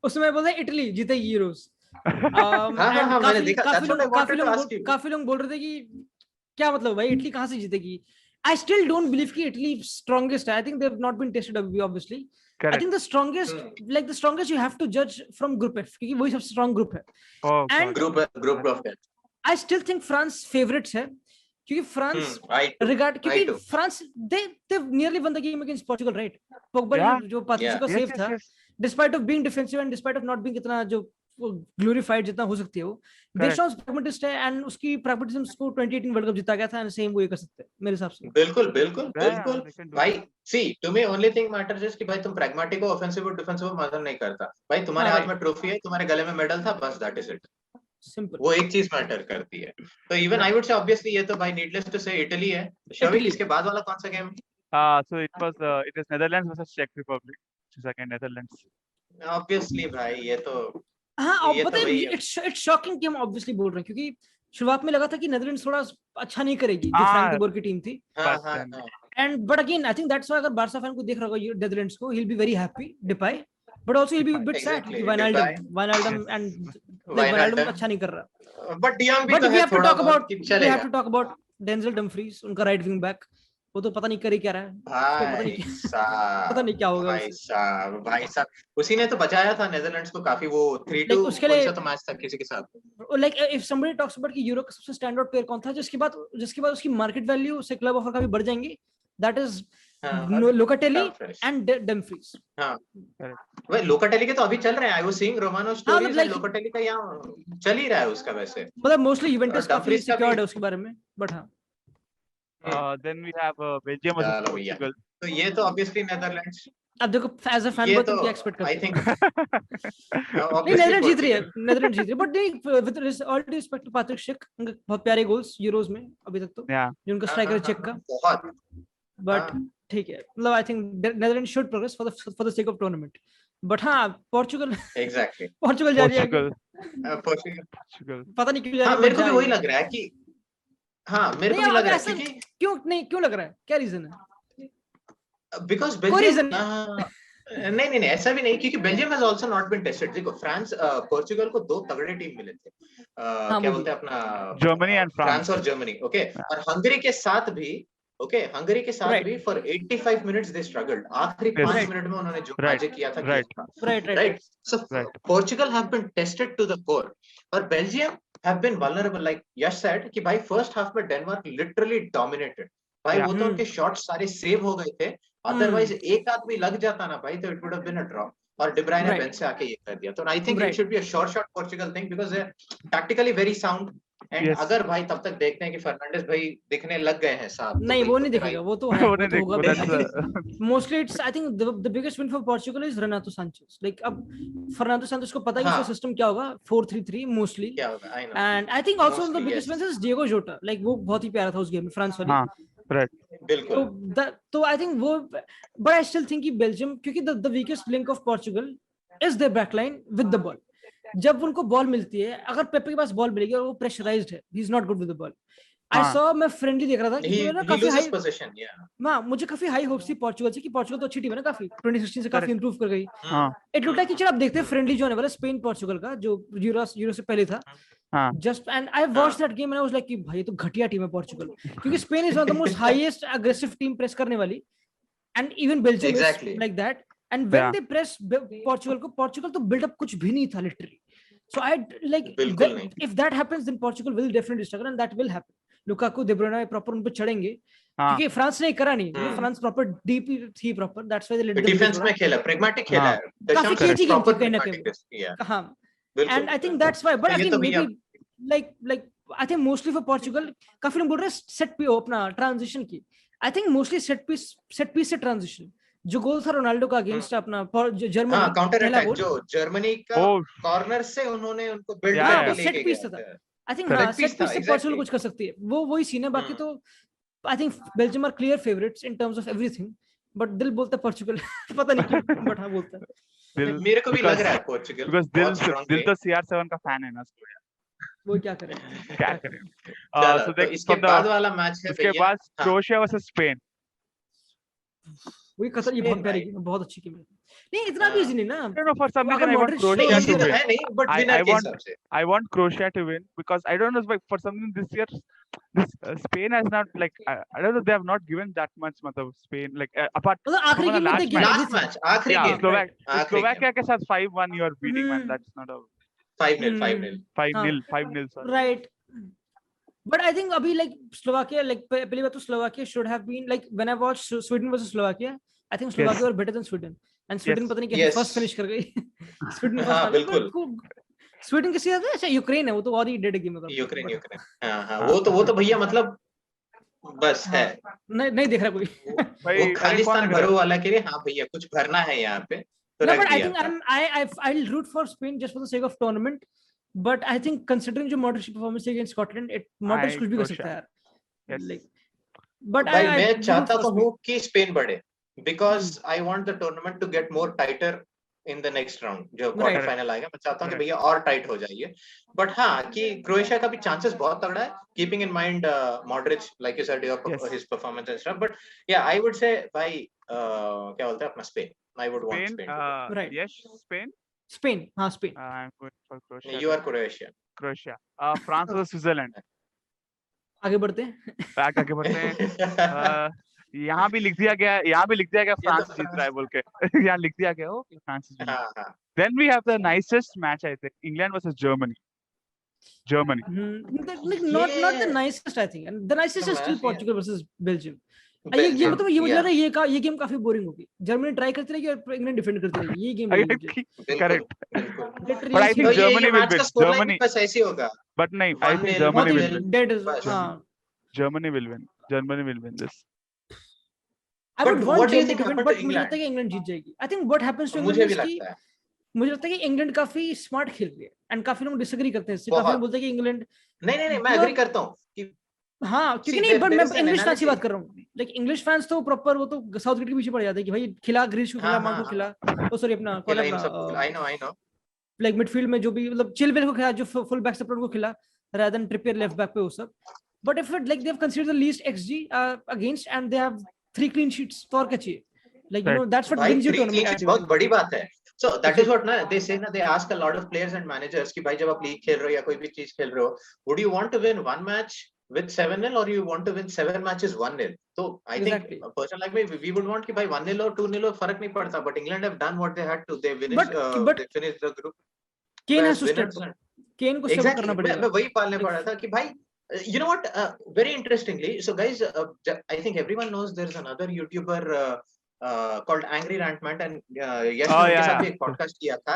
उसमें बोलते हैं इटली जीतेगी यूरोस. हाँ, मैंने देखा. That's what I wanted to ask you. काफी लोग बोल रहे थे कि क्या मतलब भाई इटली कहाँ से जीतेगी. I still don't believe कि इटली strongest है. I think they've not been tested obviously. correct. I think the strongest you have to judge from group F क्योंकि वही सबसे strong group है. Oh, And group of death. I still think France favorites है क्योंकि France क्योंकि France they've nearly won the game against Portugal, right? Pogba जो partnership का save था, despite of being defensive and despite of not being इतना जो glorified जितना हो सकती है वो, देशों pragmatist है and उसकी pragmatism को 2018 वर्ल्ड कप जीता गया था, and same वो ये कर सकते हैं मेरे हिसाब से. बिल्कुल भाई. See, to me only thing matters is कि भाई तुम pragmatic हो, offensive और defensive मदद नहीं करता. भाई तुम्हारे हाथ में ट्रॉफी है, तुम्हारे गले में मेडल था, बस that is it. Simple. वो एक चीज मैटर करती है. तो even I would say obviously ये तो भाई नीडलेस टू से इटली है. शविक, इसके बाद वाला कौन सा game? So it is Netherlands versus Czech Republic. Second Netherlands. Obviously भाई ये तो हाँ, अब पता है it's shocking कि हम obviously बोल रहे हैं क्योंकि शुरुआत में लगा था कि नेदरलैंड्स थोड़ा अच्छा नहीं करेगी जो फ्रैंक डी बोर की टीम थी. And but again I think that's why अगर बार्सा फैन को देख रहा होगा नेदरलैंड्स को, he'll be very happy, Depay, but also he'll be a bit sad कि Wijnaldum and Wijnaldum अच्छा नहीं कर रहा. But Dion भी तो है थोड़ा बहुत. We have चलेगा. to talk about Denzel Dumfries, उनका राइट विंग बैक, वो तो पता नहीं करे क्या रहा है. पता नहीं क्या होगा. भाई साहब उसी ने तो बचाया था नेदरलैंड्स को काफी, वो 3-2 कौन सा तो मैच था किसी के साथ. Like if somebody talks about कि यूरो का सबसे स्टैंड आउट प्लेयर कौन था जिसके बाद उसकी मार्केट वैल्यू से क्लब ऑफर काफी बढ़ जाएंगी, that is Locatelli and Dumfries. हाँ भाई लोकाटेली के तो अभी चल रहे हैं. I was seeing Romano stories and Locatelli का यहाँ चल ही रहा है उसका वैसे. मतलब मोस्टली यूवेंटस काफी सिक्योर्ड है उसके बारे में, बट हाँ. Then we have Belgium versus Portugal. तो ये तो obviously Netherlands. अब देखो एज अ फैन बहुत क्या एक्सपेक्ट करते हैं. I think नेदरलैंड्स जीत रही है, बट नहीं with all due respect to Patrik Schick, बहुत प्यारे गोल्स यूरोस में अभी तक तो, जो उनका स्ट्राइकर चेक का बहुत. बट ठीक है, मतलब I think Netherlands should progress for the sake of tournament. But हाँ पोर्चुगल पोर्चुगल जा रही है. पोर्चुगल पता नहीं क्यों जा रही है. मेरे को भी वही लग रहा है कि मेरे को भी लग रहा है कि क्यों लग रहा है, क्या रीजन है? Because Belgium नहीं ऐसा भी नहीं, क्योंकि Belgium has also not been tested. देखो फ्रांस पोर्चुगल को 2 तगड़े टीम मिले थे, क्या बोलते हैं अपना जर्मनी एंड फ्रांस और जर्मनी. ओके, और हंगरी के साथ भी फॉर 85 मिनट्स दे स्ट्रगल्ड. आखिरी 5 मिनट में उन्होंने जो मैजिक किया था. Right. So Portugal have been tested to the core और Belgium have been vulnerable. Like Yash said कि भाई फर्स्ट हाफ में डेनमार्क लिटरली डोमिनेटेड. भाई वो तो उनके शॉट्स सारे सेव हो गए थे, अदरवाइज एक आदमी लग जाता ना भाई तो it would have been a draw. और डी ब्रुयने बेंच से आके ये कर दिया. तो I think it should be a short Portugal thing because they are tactically very sound. And अगर भाई तब तक देखते हैं कि फर्नांडिस भाई दिखने लग गए हैं साहब, नहीं वो नहीं दिखेगा, वो तो है, वो तो होगा. Mostly it's I think the biggest win for Portugal is Renato Sanches. Like अब फर्नांडो सैंचेज को पता है कि उसका सिस्टम क्या होगा, 4-3-3 मोस्टली क्या होगा. And I think also the biggest win is Diego जोटा. लाइक वो बहुत ही प्यारा था उस गेम में फ्रांस वाली. बिल्कुल तो आई थिंक वो, बट आई स्टिल थिंक कि बेल्जियम, क्योंकि the weakest link of Portugal is their backline with the ball. जब उनको बॉल मिलती है, अगर पेपे के पास बॉल मिलेगी और वो प्रेशराइज्ड है, he is not good with the ball. I हाँ। सॉ, मैं फ्रेंडली देख रहा था, क्योंकि ना he काफी loses हाई, possession, yeah. मुझे काफी हाई होप्स थी पोर्चुगल से, कि पोर्चुगल तो अच्छी टीम है ना, काफी 2016 से काफी Correct. इंप्रूव कर गई। हाँ इट लुक लाइक कि चलो आप देखते हैं फ्रेंडली जो होने वाला स्पेन पोर्चुगल का, जो यूरो से पहले था। हाँ just and I watch that game and I was like कि भाई ये तो घटिया टीम है पोर्चुगल, क्योंकि Spain is one of the most highest aggressive team press करने वाली, and even Belgium Exactly. Is like that. And when Yeah. They press Portugal तो बिल्डअप कुछ भी नहीं था लिटरली। सो आई लाइक, बिल्कुल नहीं। If that happens then Portugal will definitely struggle, and that will happen. Lukaku, De Bruyne proper उन पे चढ़ेंगे, हाँ क्योंकि फ्रांस ने करा नहीं, हम्म। फ्रांस प्रॉपर डीप थी proper, that's why they let them defence में खेला, pragmatic खेला हाँ। है, काफी Deschamps केजी गेम थी proper कहीं ना pragmatic कहीं। है, yeah. हाँ, बिल्कुल and I think that's why, but तो ये again तो भैया maybe like I think mostly for Portugal, काफी लोग बोल रहे हैं सेट पे अपना ट्रांजिशन की। I think mostly set piece से ट्रांजिशन, जो गोल था रोनाल्डो का अगेंस्ट अपना जर्मनी, हाँ, काउंटर पहला अटैक गोल, जो जर्मनी का Oh, कॉर्नर से उन्होंने उनको बिल्ड Yeah, करके yeah. लेके सेट पीस गया था। था। I think Correct. हाँ, Set piece सेट पीस था, से पोर्चुगल exactly. कुछ कर सकती है, वो वही सीन है। बाकी तो I think Belgium are clear favourites in terms of everything, but दिल बोलता है पोर्चुगल पता नहीं क्यों, बट हाँ बोलता है। दिल मेरे को भी लग because रहा है पोर्चुगल because बहुत दिल strongly। तो CR7 का फैन है ना, इसको यार वो क्या करे, क्या करें। चलो, So तो देख इसके from the बाद वाला मैच है उसके भैया, बाद हाँ, क्रोएशिया वर्सेस स्पेन। वही कतर, ये स्पेन बहुत प्यारी भाई। गेम है, बहुत अच्छी गेम है। नहीं इतना भी हाँ। इजी नहीं ना, I don't know, for some अगर reason I want Modric Croatia नहीं, शो इजी to तो win. है नहीं, बट I विनर के want हिसाब से I want Croatia to win because I don't know, like for some reason this year this Spain has not like I don't know, they have not given that much मतलब Spain like apart मतलब आखिरी from the game में दे last give match. Last everything. Match, आखिरी Yeah, game, आखिरी Slovakia के साथ 5-1 you are beating man, that's not a 5-0 5-0 5-0 5-0 sorry. Right, but I think अभी like Slovakia, like पहली बात तो Slovakia should have been, like when I watch Sweden versus Slovakia, I think Slovakia were better than Sweden, and Sweden Yes. पता नहीं कैसे Yes. First finish कर गई। Sweden हाँ, फर्स्ट, बिल्कुल। स्वीडन किसी है, अच्छा यूक्रेन है, वो तो और ही डेड गेम है। यूक्रेन हाँ, वो तो भैया मतलब बस है, नहीं देख रहा कोई। भाई वो अरे खालिस्तान कौन भरो वाला के लिए, हाँ भैया कुछ भरना है यहाँ पे तो No, रख but I दिया think था। I'll root for Spain just for the sake of tournament. But I think considering जो Modric performance against Scotland, Modric कुछ भी कर सकता है यार। Yes. Like, but भाई I मैं root चाहता for तो Spain. हूँ कि स्पेन बढ़े, because I want the tournament to get more tighter in the next round, जो क्वार्टर Right. फाइनल आएगा, मैं चाहता हूँ कि Right. भैया और टाइट हो जाइए। बट हाँ, कि क्रोएशिया का भी चांसेस बहुत तगड़ा है, keeping in mind Modric like you said Yes. His performance and stuff, but या आई वुड से भाई क्या बोलते हैं अपना Spain, I would want Spain Spain. Right. yes Spain Spain, हाँ Spain. I'm going for Croatia. You are Croatia. Croatia. France versus Switzerland. आगे बढ़ते हैं। बैक आगे बढ़ते हैं। यहाँ भी लिख दिया गया ये तो फ्रांस जीत रहा है बोल के। यहाँ लिख दिया गया हो कि फ्रांस is winning. हाँ हाँ Then we have the nicest match I think, England versus Germany. Germany. Not the nicest I think, and the nicest is still Yeah. Portugal versus Belgium. ये Belgium, मतलब ये मुझे yeah. लग रहा है ये गेम काफी बोरिंग होगी। जर्मनी ट्राई करती रहेगी और इंग्लैंड डिफेंड करती रहेगी, ये गेम बिल्कुल, Correct. बिल्कुल। But I think तो ये Germany will मैच का win. Score line Germany. बस ऐसे ही होगा। But no, I think 1-0, Germany will 1-0. win. Dead is, बस। हाँ, Germany will win. Germany will win this. I But would what want do you Germany think to win, happened but to मुझे लगता है कि England जीत जाएगी। I think what happens to मुझे England भी is कि लगता है। मुझे लगता है कि इंग्लैंड काफी स्मार्ट खेल रही है, एंड काफी लोग डिसएग्री करते हैं इससे, काफी बहुत। लोग बोलते हैं कि इंग्लैंड, नहीं, मैं एग्री करता हूँ कि हाँ, क्योंकि See, नहीं, बट there मैं is an इंग्लिश मैच की बात analogy. कर रहा हूँ। लाइक इंग्लिश फैंस तो प्रॉपर वो तो साउथगेट के पीछे पड़ जाते हैं कि भाई खिला, ग्रीश को खिला, हाँ, माउंट को हाँ, खिला, ओ सॉरी अपना कौन है इन अपना, सब I know लाइक मिडफील्ड में जो भी मतलब चिलवेल को खिला, जो फुल बैक सपोर्ट को खिला, rather than Trippier left back पे वो सब। But if it like they have considered the least XG against and they have 3 clean sheets, तो और क्या चाहिए? Like you know that's what भाई ब्रिंग्स यू 3 clean sheets बहुत टूर्नामेंट। बड़ी बात है। So that is what ना they say ना, they ask a lot of players and managers कि भाई जब आप लीग खेल रहे हो या कोई भी चीज खेल रहे हो, would you want to win one match with 7-0 or you want to win 7 matches 1-0? तो I think Exactly. a person like me, we would want कि भाई 1-0 और 2-0 फर्क नहीं पड़ता, but England have done what they had to, they finished But they finished the group Kane has as to step, winners. Kane को step Exactly. करना मैं पड़ेगा। वही पालने पड़ा था कि भाई you know what, very interestingly, so guys, I think everyone knows there's another YouTuber called Angry Rantman, and यश ने उनके साथ भी एक podcast किया था।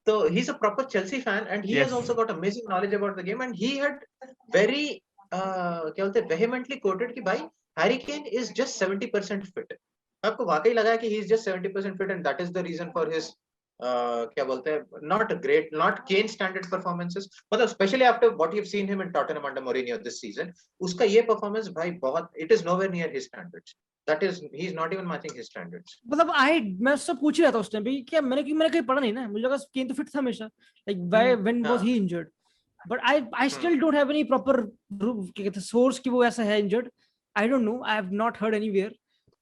So he's a proper Chelsea fan, and he has also got amazing knowledge about the game, and he had very क्या बोलते हैं, vehemently quoted कि भाई Harry Kane is just 70% fit. आपको वाकई लगा है कि he is just 70% fit, and that is the reason for his क्या बोलते हैं, not great, not Kane standard performances, मतलब especially after what you've seen him in Tottenham under Mourinho this season, उसका ये performance भाई बहुत, it is nowhere near his standards. That is, he's not even matching his standards. मतलब मैं उससे पूछ ही रहा था उस टाइम पे क्या मैंने कहीं पढ़ा नहीं ना, मुझे लगा केन तो फिट था हमेशा, like why when was he injured, but I still don't have any proper क्या कहते हैं सोर्स कि वो ऐसा है injured. I don't know, I have not heard anywhere.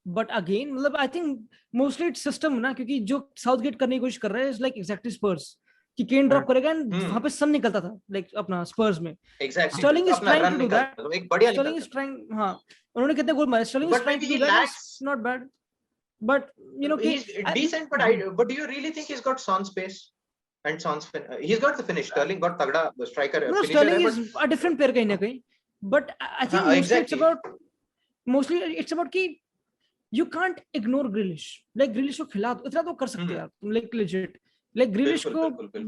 But again मतलब I think mostly it's system ना, क्योंकि जो साउथगेट करने की कोशिश कर रहा है इज लाइक एग्जैक्टली स्पर्स कि केन ड्रॉप करेगा एंड वहां पे सन निकलता था लाइक अपना स्पर्स में. Exactly. स्टर्लिंग इज अपना ट्राइंग run टू डू निकालता दैट. है, तो एक बढ़िया स्टर्लिंग इज निकालता है. ट्राइंग, हां उन्होंने कितने गोल मारे, Sterling is But trying maybe to do he that, lacks. It's not bad. But you know, He's decent, but do you really think he's got Son's pace and Son's he's got the finish. Sterling got तगड़ा striker no, finisher Sterling है, is a different player कहीं ना कहीं. But I think हाँ, mostly exactly. it's about कि you can't ignore Grealish. Like Grealish को खिला दो, इतना तो कर सकते हो यार तुम, like legit. Like Grealish बिल्कुल, को बिल्कुल.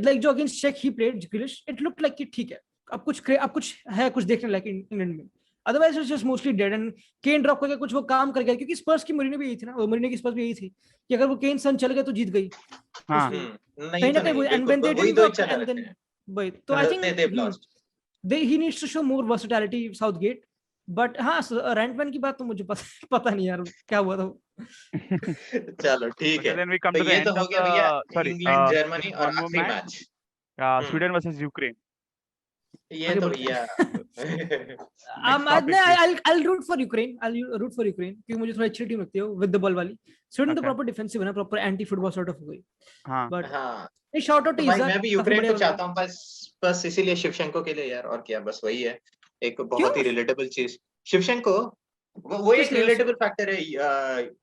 like जो against Czech he played Grealish, it looked like कि ठीक है, अब कुछ है, कुछ देखने लायक इंग्लैंड में. Otherwise it's just mostly dead. And Kane drop करके कुछ वो काम कर गया, क्योंकि स्पर्स की मरीने भी यही थी ना, मरीने की स्पर्स भी यही थी कि अगर वो केन सन चल गए तो जीत गई. हाँ. नहीं कहीं ना तो कहीं नहीं, and when they बिल्कुल वही didn't दो work, चला and रखे then हैं. वही तो I think they've lost. he needs to show more versatility Southgate. But हाँ रैंटमैन की बात तो मुझे पता नहीं यार क्या हुआ था. चलो ठीक Okay, है, then we come तो to the ये end तो हो of गया भैया the sorry इंग्लैंड जर्मनी और one more आखिरी match. Match. Sweden versus Ukraine. ये तो भैया I'll root for Ukraine. I'll root for Ukraine क्योंकि मुझे थोड़ी अच्छी टीम लगती है विद द बॉल वाली. स्वीडन तो Okay. प्रॉपर डिफेंसिव है ना, proper anti football sort of हो गई. हाँ. बट हाँ, नहीं, शॉट आउट तो टू भाई इज़ाक, मैं भी काफी यूक्रेन बढ़िया को चाहता हूँ, बस इसीलिए शिवशेंको के लिए यार, और क्या, बस वही है एक बहुत ही रिलेटेबल चीज. शिवशेंको वो एक रिलेटेबल फैक्टर है.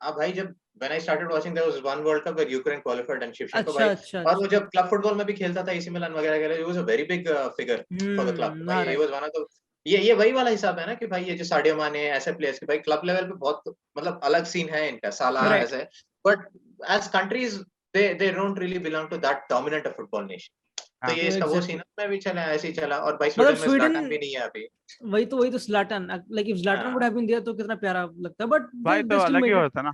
अब भाई जब when I started watching there was one World Cup where Ukraine qualified and Shevchenko भाई, और वो जब क्लब फुटबॉल में भी खेलता था AC मिलान वगैरह के लिए, he was a very big figure for the club. भाई he was one of the, ये वही वाला हिसाब है ना कि भाई ये जो साडियो माने ऐसे प्लेयर्स के भाई क्लब लेवल पे बहुत मतलब अलग सीन है इनका, साला ऐसे, but as countries they don't really belong to that dominant a football nation. तो ये इसका वो सीन में भी चला, ऐसे ही चला. और भाई स्वीडन में ज़्लाटन भी नहीं है अभी. वही तो Zlatan, like if Zlatan would have been there तो कितना प्यारा लगता. बट भाई तो अलग ही होता ना,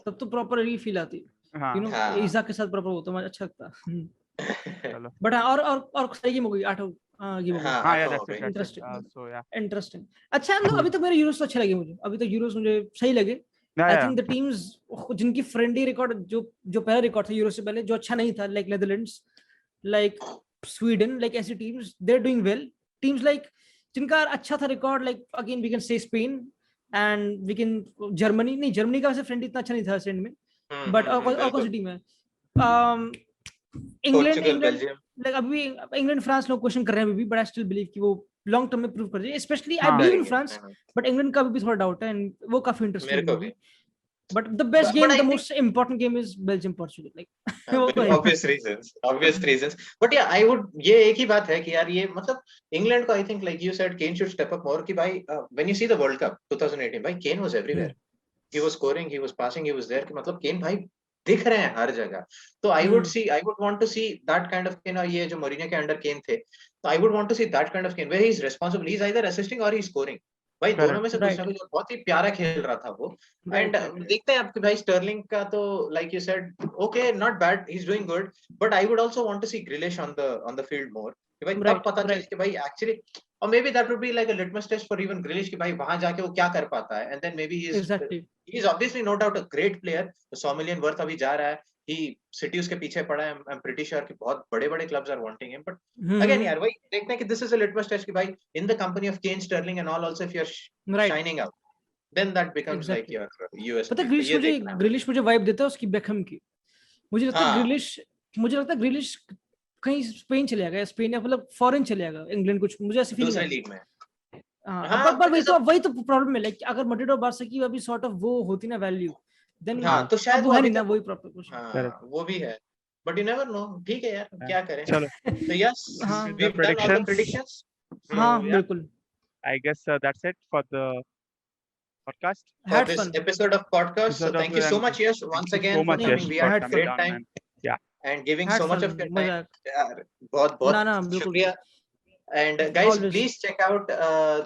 तब तो प्रॉपरली फील आती, यू नो, इज़ाक के साथ प्रॉपर होता, मुझे अच्छा लगता. चलो. बट और सही गेम हो गई, 8 गेम हो गई. हाँ यार, that's इंटरेस्टिंग. अच्छा अभी तक मेरे यूरोस तो अच्छे लगे मुझे, अभी तक यूरोस मुझे सही लगे. आई थिंक द टीम्स जिनकी फ्रेंडली रिकॉर्ड जो पहला रिकॉर्ड था यूरो से पहले जो अच्छा नहीं था, like Netherlands, like Sweden, like ऐसी teams they are doing well. Teams like जिनका अच्छा था record, like again we can say Spain and we can Germany का वैसे फ्रेंड इतना अच्छा नहीं था सेंड में, बट और कौन सी टीम है, इंग्लैंड, लाइक अभी इंग्लैंड फ्रांस लोग क्वेश्चन कर रहे हैं अभी भी, बट आई स्टिल बिलीव कि वो लॉन्ग टर्म में प्रूव कर जाए. Specially I believe in France, but England का भी थोड़ा डाउट है एंड वो काफी इंटरेस्टिंग है. But the best game, the most important game is Belgium Portugal. Like obvious reasons. But yeah, I would, ये एक ही बात है कि यार ये मतलब इंग्लैंड को, I think like you said, Kane should step up more. कि भाई when you see the World Cup 2018, भाई Kane was everywhere. He was scoring, he was passing, he was there. कि मतलब Kane भाई दिख रहे हैं हर जगह. तो I would want to see that kind of Kane. और ये जो मोरिनियो के अंडर Kane थे, तो I would want to see that kind of Kane where he is responsible. He is either assisting or he is scoring. भाई दोनों में से कुछ ना कुछ, बहुत ही प्यारा खेल रहा था वो. एंड देखते हैं आपके भाई स्टर्लिंग का तो like you said okay not bad, he is doing good, but I would also want to see Grealish on the field more कि भाई तब पता चले कि भाई एक्चुअली, और maybe that would be like a litmus test for even Grealish कि भाई वहां जाके वो क्या कर पाता है. And then maybe he is obviously no doubt a great player. 100 million worth अभी जा रहा है. ही सिटी उसके पीछे पड़ा है. आई एम प्रीटी श्योर कि बहुत बड़े clubs are wanting him. But again यार वही देखते हैं कि this is a litmus test कि भाई in the company of Kane, Sterling and all, also if you are shining out, then that becomes like your USP. पता ग्रिलिश मुझे vibe देता है उसकी बेकहम की. मुझे लगता है ग्रिलिश कहीं स्पेन चले जाएगा, स्पेन या मतलब फॉरेन चले जाएगा, इंग्लैंड कुछ, मुझे ऐसे फील दूसरे लीग में. पर वही तो प्रॉब्लम है, लाइक अगर मैड्रिड और बार्सा की अभी सॉर्ट ऑफ वो होती ना वैल्यू, देन तो शायद वो है नहीं ना वही प्रॉब्लम कुछ. वो भी है, बट यू नेवर नो. ठीक है यार, क्या करें. चलो, तो yes, we have done all the predictions. हां बिल्कुल. I guess that's it for the podcast. For this episode of podcast. So thank you so much, Yash, once again for coming. We had a great time. Yeah. And giving so much of your time. बहुत शुक्रिया. And guys, Always. please check out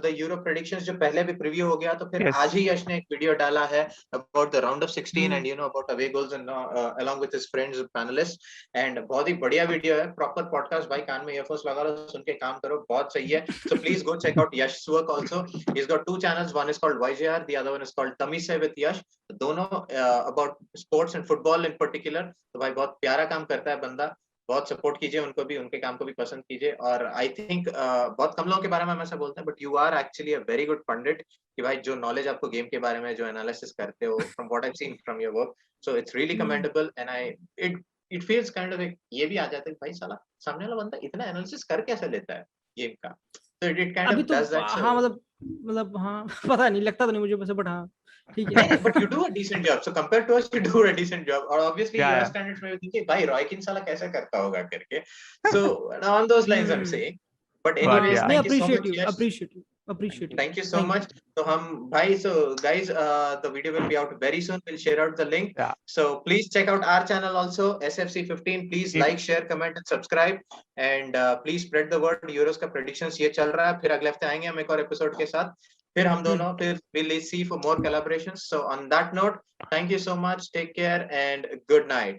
the Euro predictions जो पहले भी preview हो गया, तो फिर Yes. आज ही यश ने एक वीडियो डाला है about the round of 16 Hmm. and you know about away goals and along with his friends panelists, and बहुत ही बढ़िया वीडियो है, proper podcast भाई, कान में earphones लगा लो, सुन के काम करो, बहुत सही है. So please go check out Yash Suak also. He's got 2 channels, one is called YJR, the other one is called Tummy Se with Yash. दोनों about sports and football in particular. तो भाई बहुत प्यारा काम करता है बंदा, बहुत सपोर्ट कीजिए उनको भी, उनके काम को भी पसंद कीजिए. और आई थिंक बहुत कम लोगों के बारे में हम ऐसा बोलते हैं, but you are actually a very good pundit, कि भाई जो नॉलेज आपको गेम के बारे में, जो एनालिसिस करते हो, from what I seen from your work, so it's really commendable. And I it feels kind of, ये भी आ जाता है भाई साला सामने वाला बंदा इतना एनालिसिस कर कैसे लेता है गेम का. So it kind अभी of तो does that. हाँ मतलब हाँ पता नहीं, लगता तो नहीं मुझे वैसे, बट हाँ ठीक है. नहीं, but you do a decent job. So compared to us, you do a decent job. और obviously Yeah, US yeah. candidates में भी thinking, भाई रॉय किन साला कैसे करता होगा करके. So on those lines I'm saying. But anyways, yeah. नहीं, thank you so appreciate much. you, Yash. appreciate you. Thank you so much. So bhai, so guys, the video will be out very soon. We'll share out the link. Yeah. So please check out our channel also, SFC15. Please Yeah. like, share, comment and subscribe. And please spread the word. Euros का predictions ये चल रहा है. फिर अगले हफ्ते आएंगे हम एक और episode के साथ. फिर हम दोनों फिर we'll see for more collaborations. So on that note, thank you so much. Take care and good night.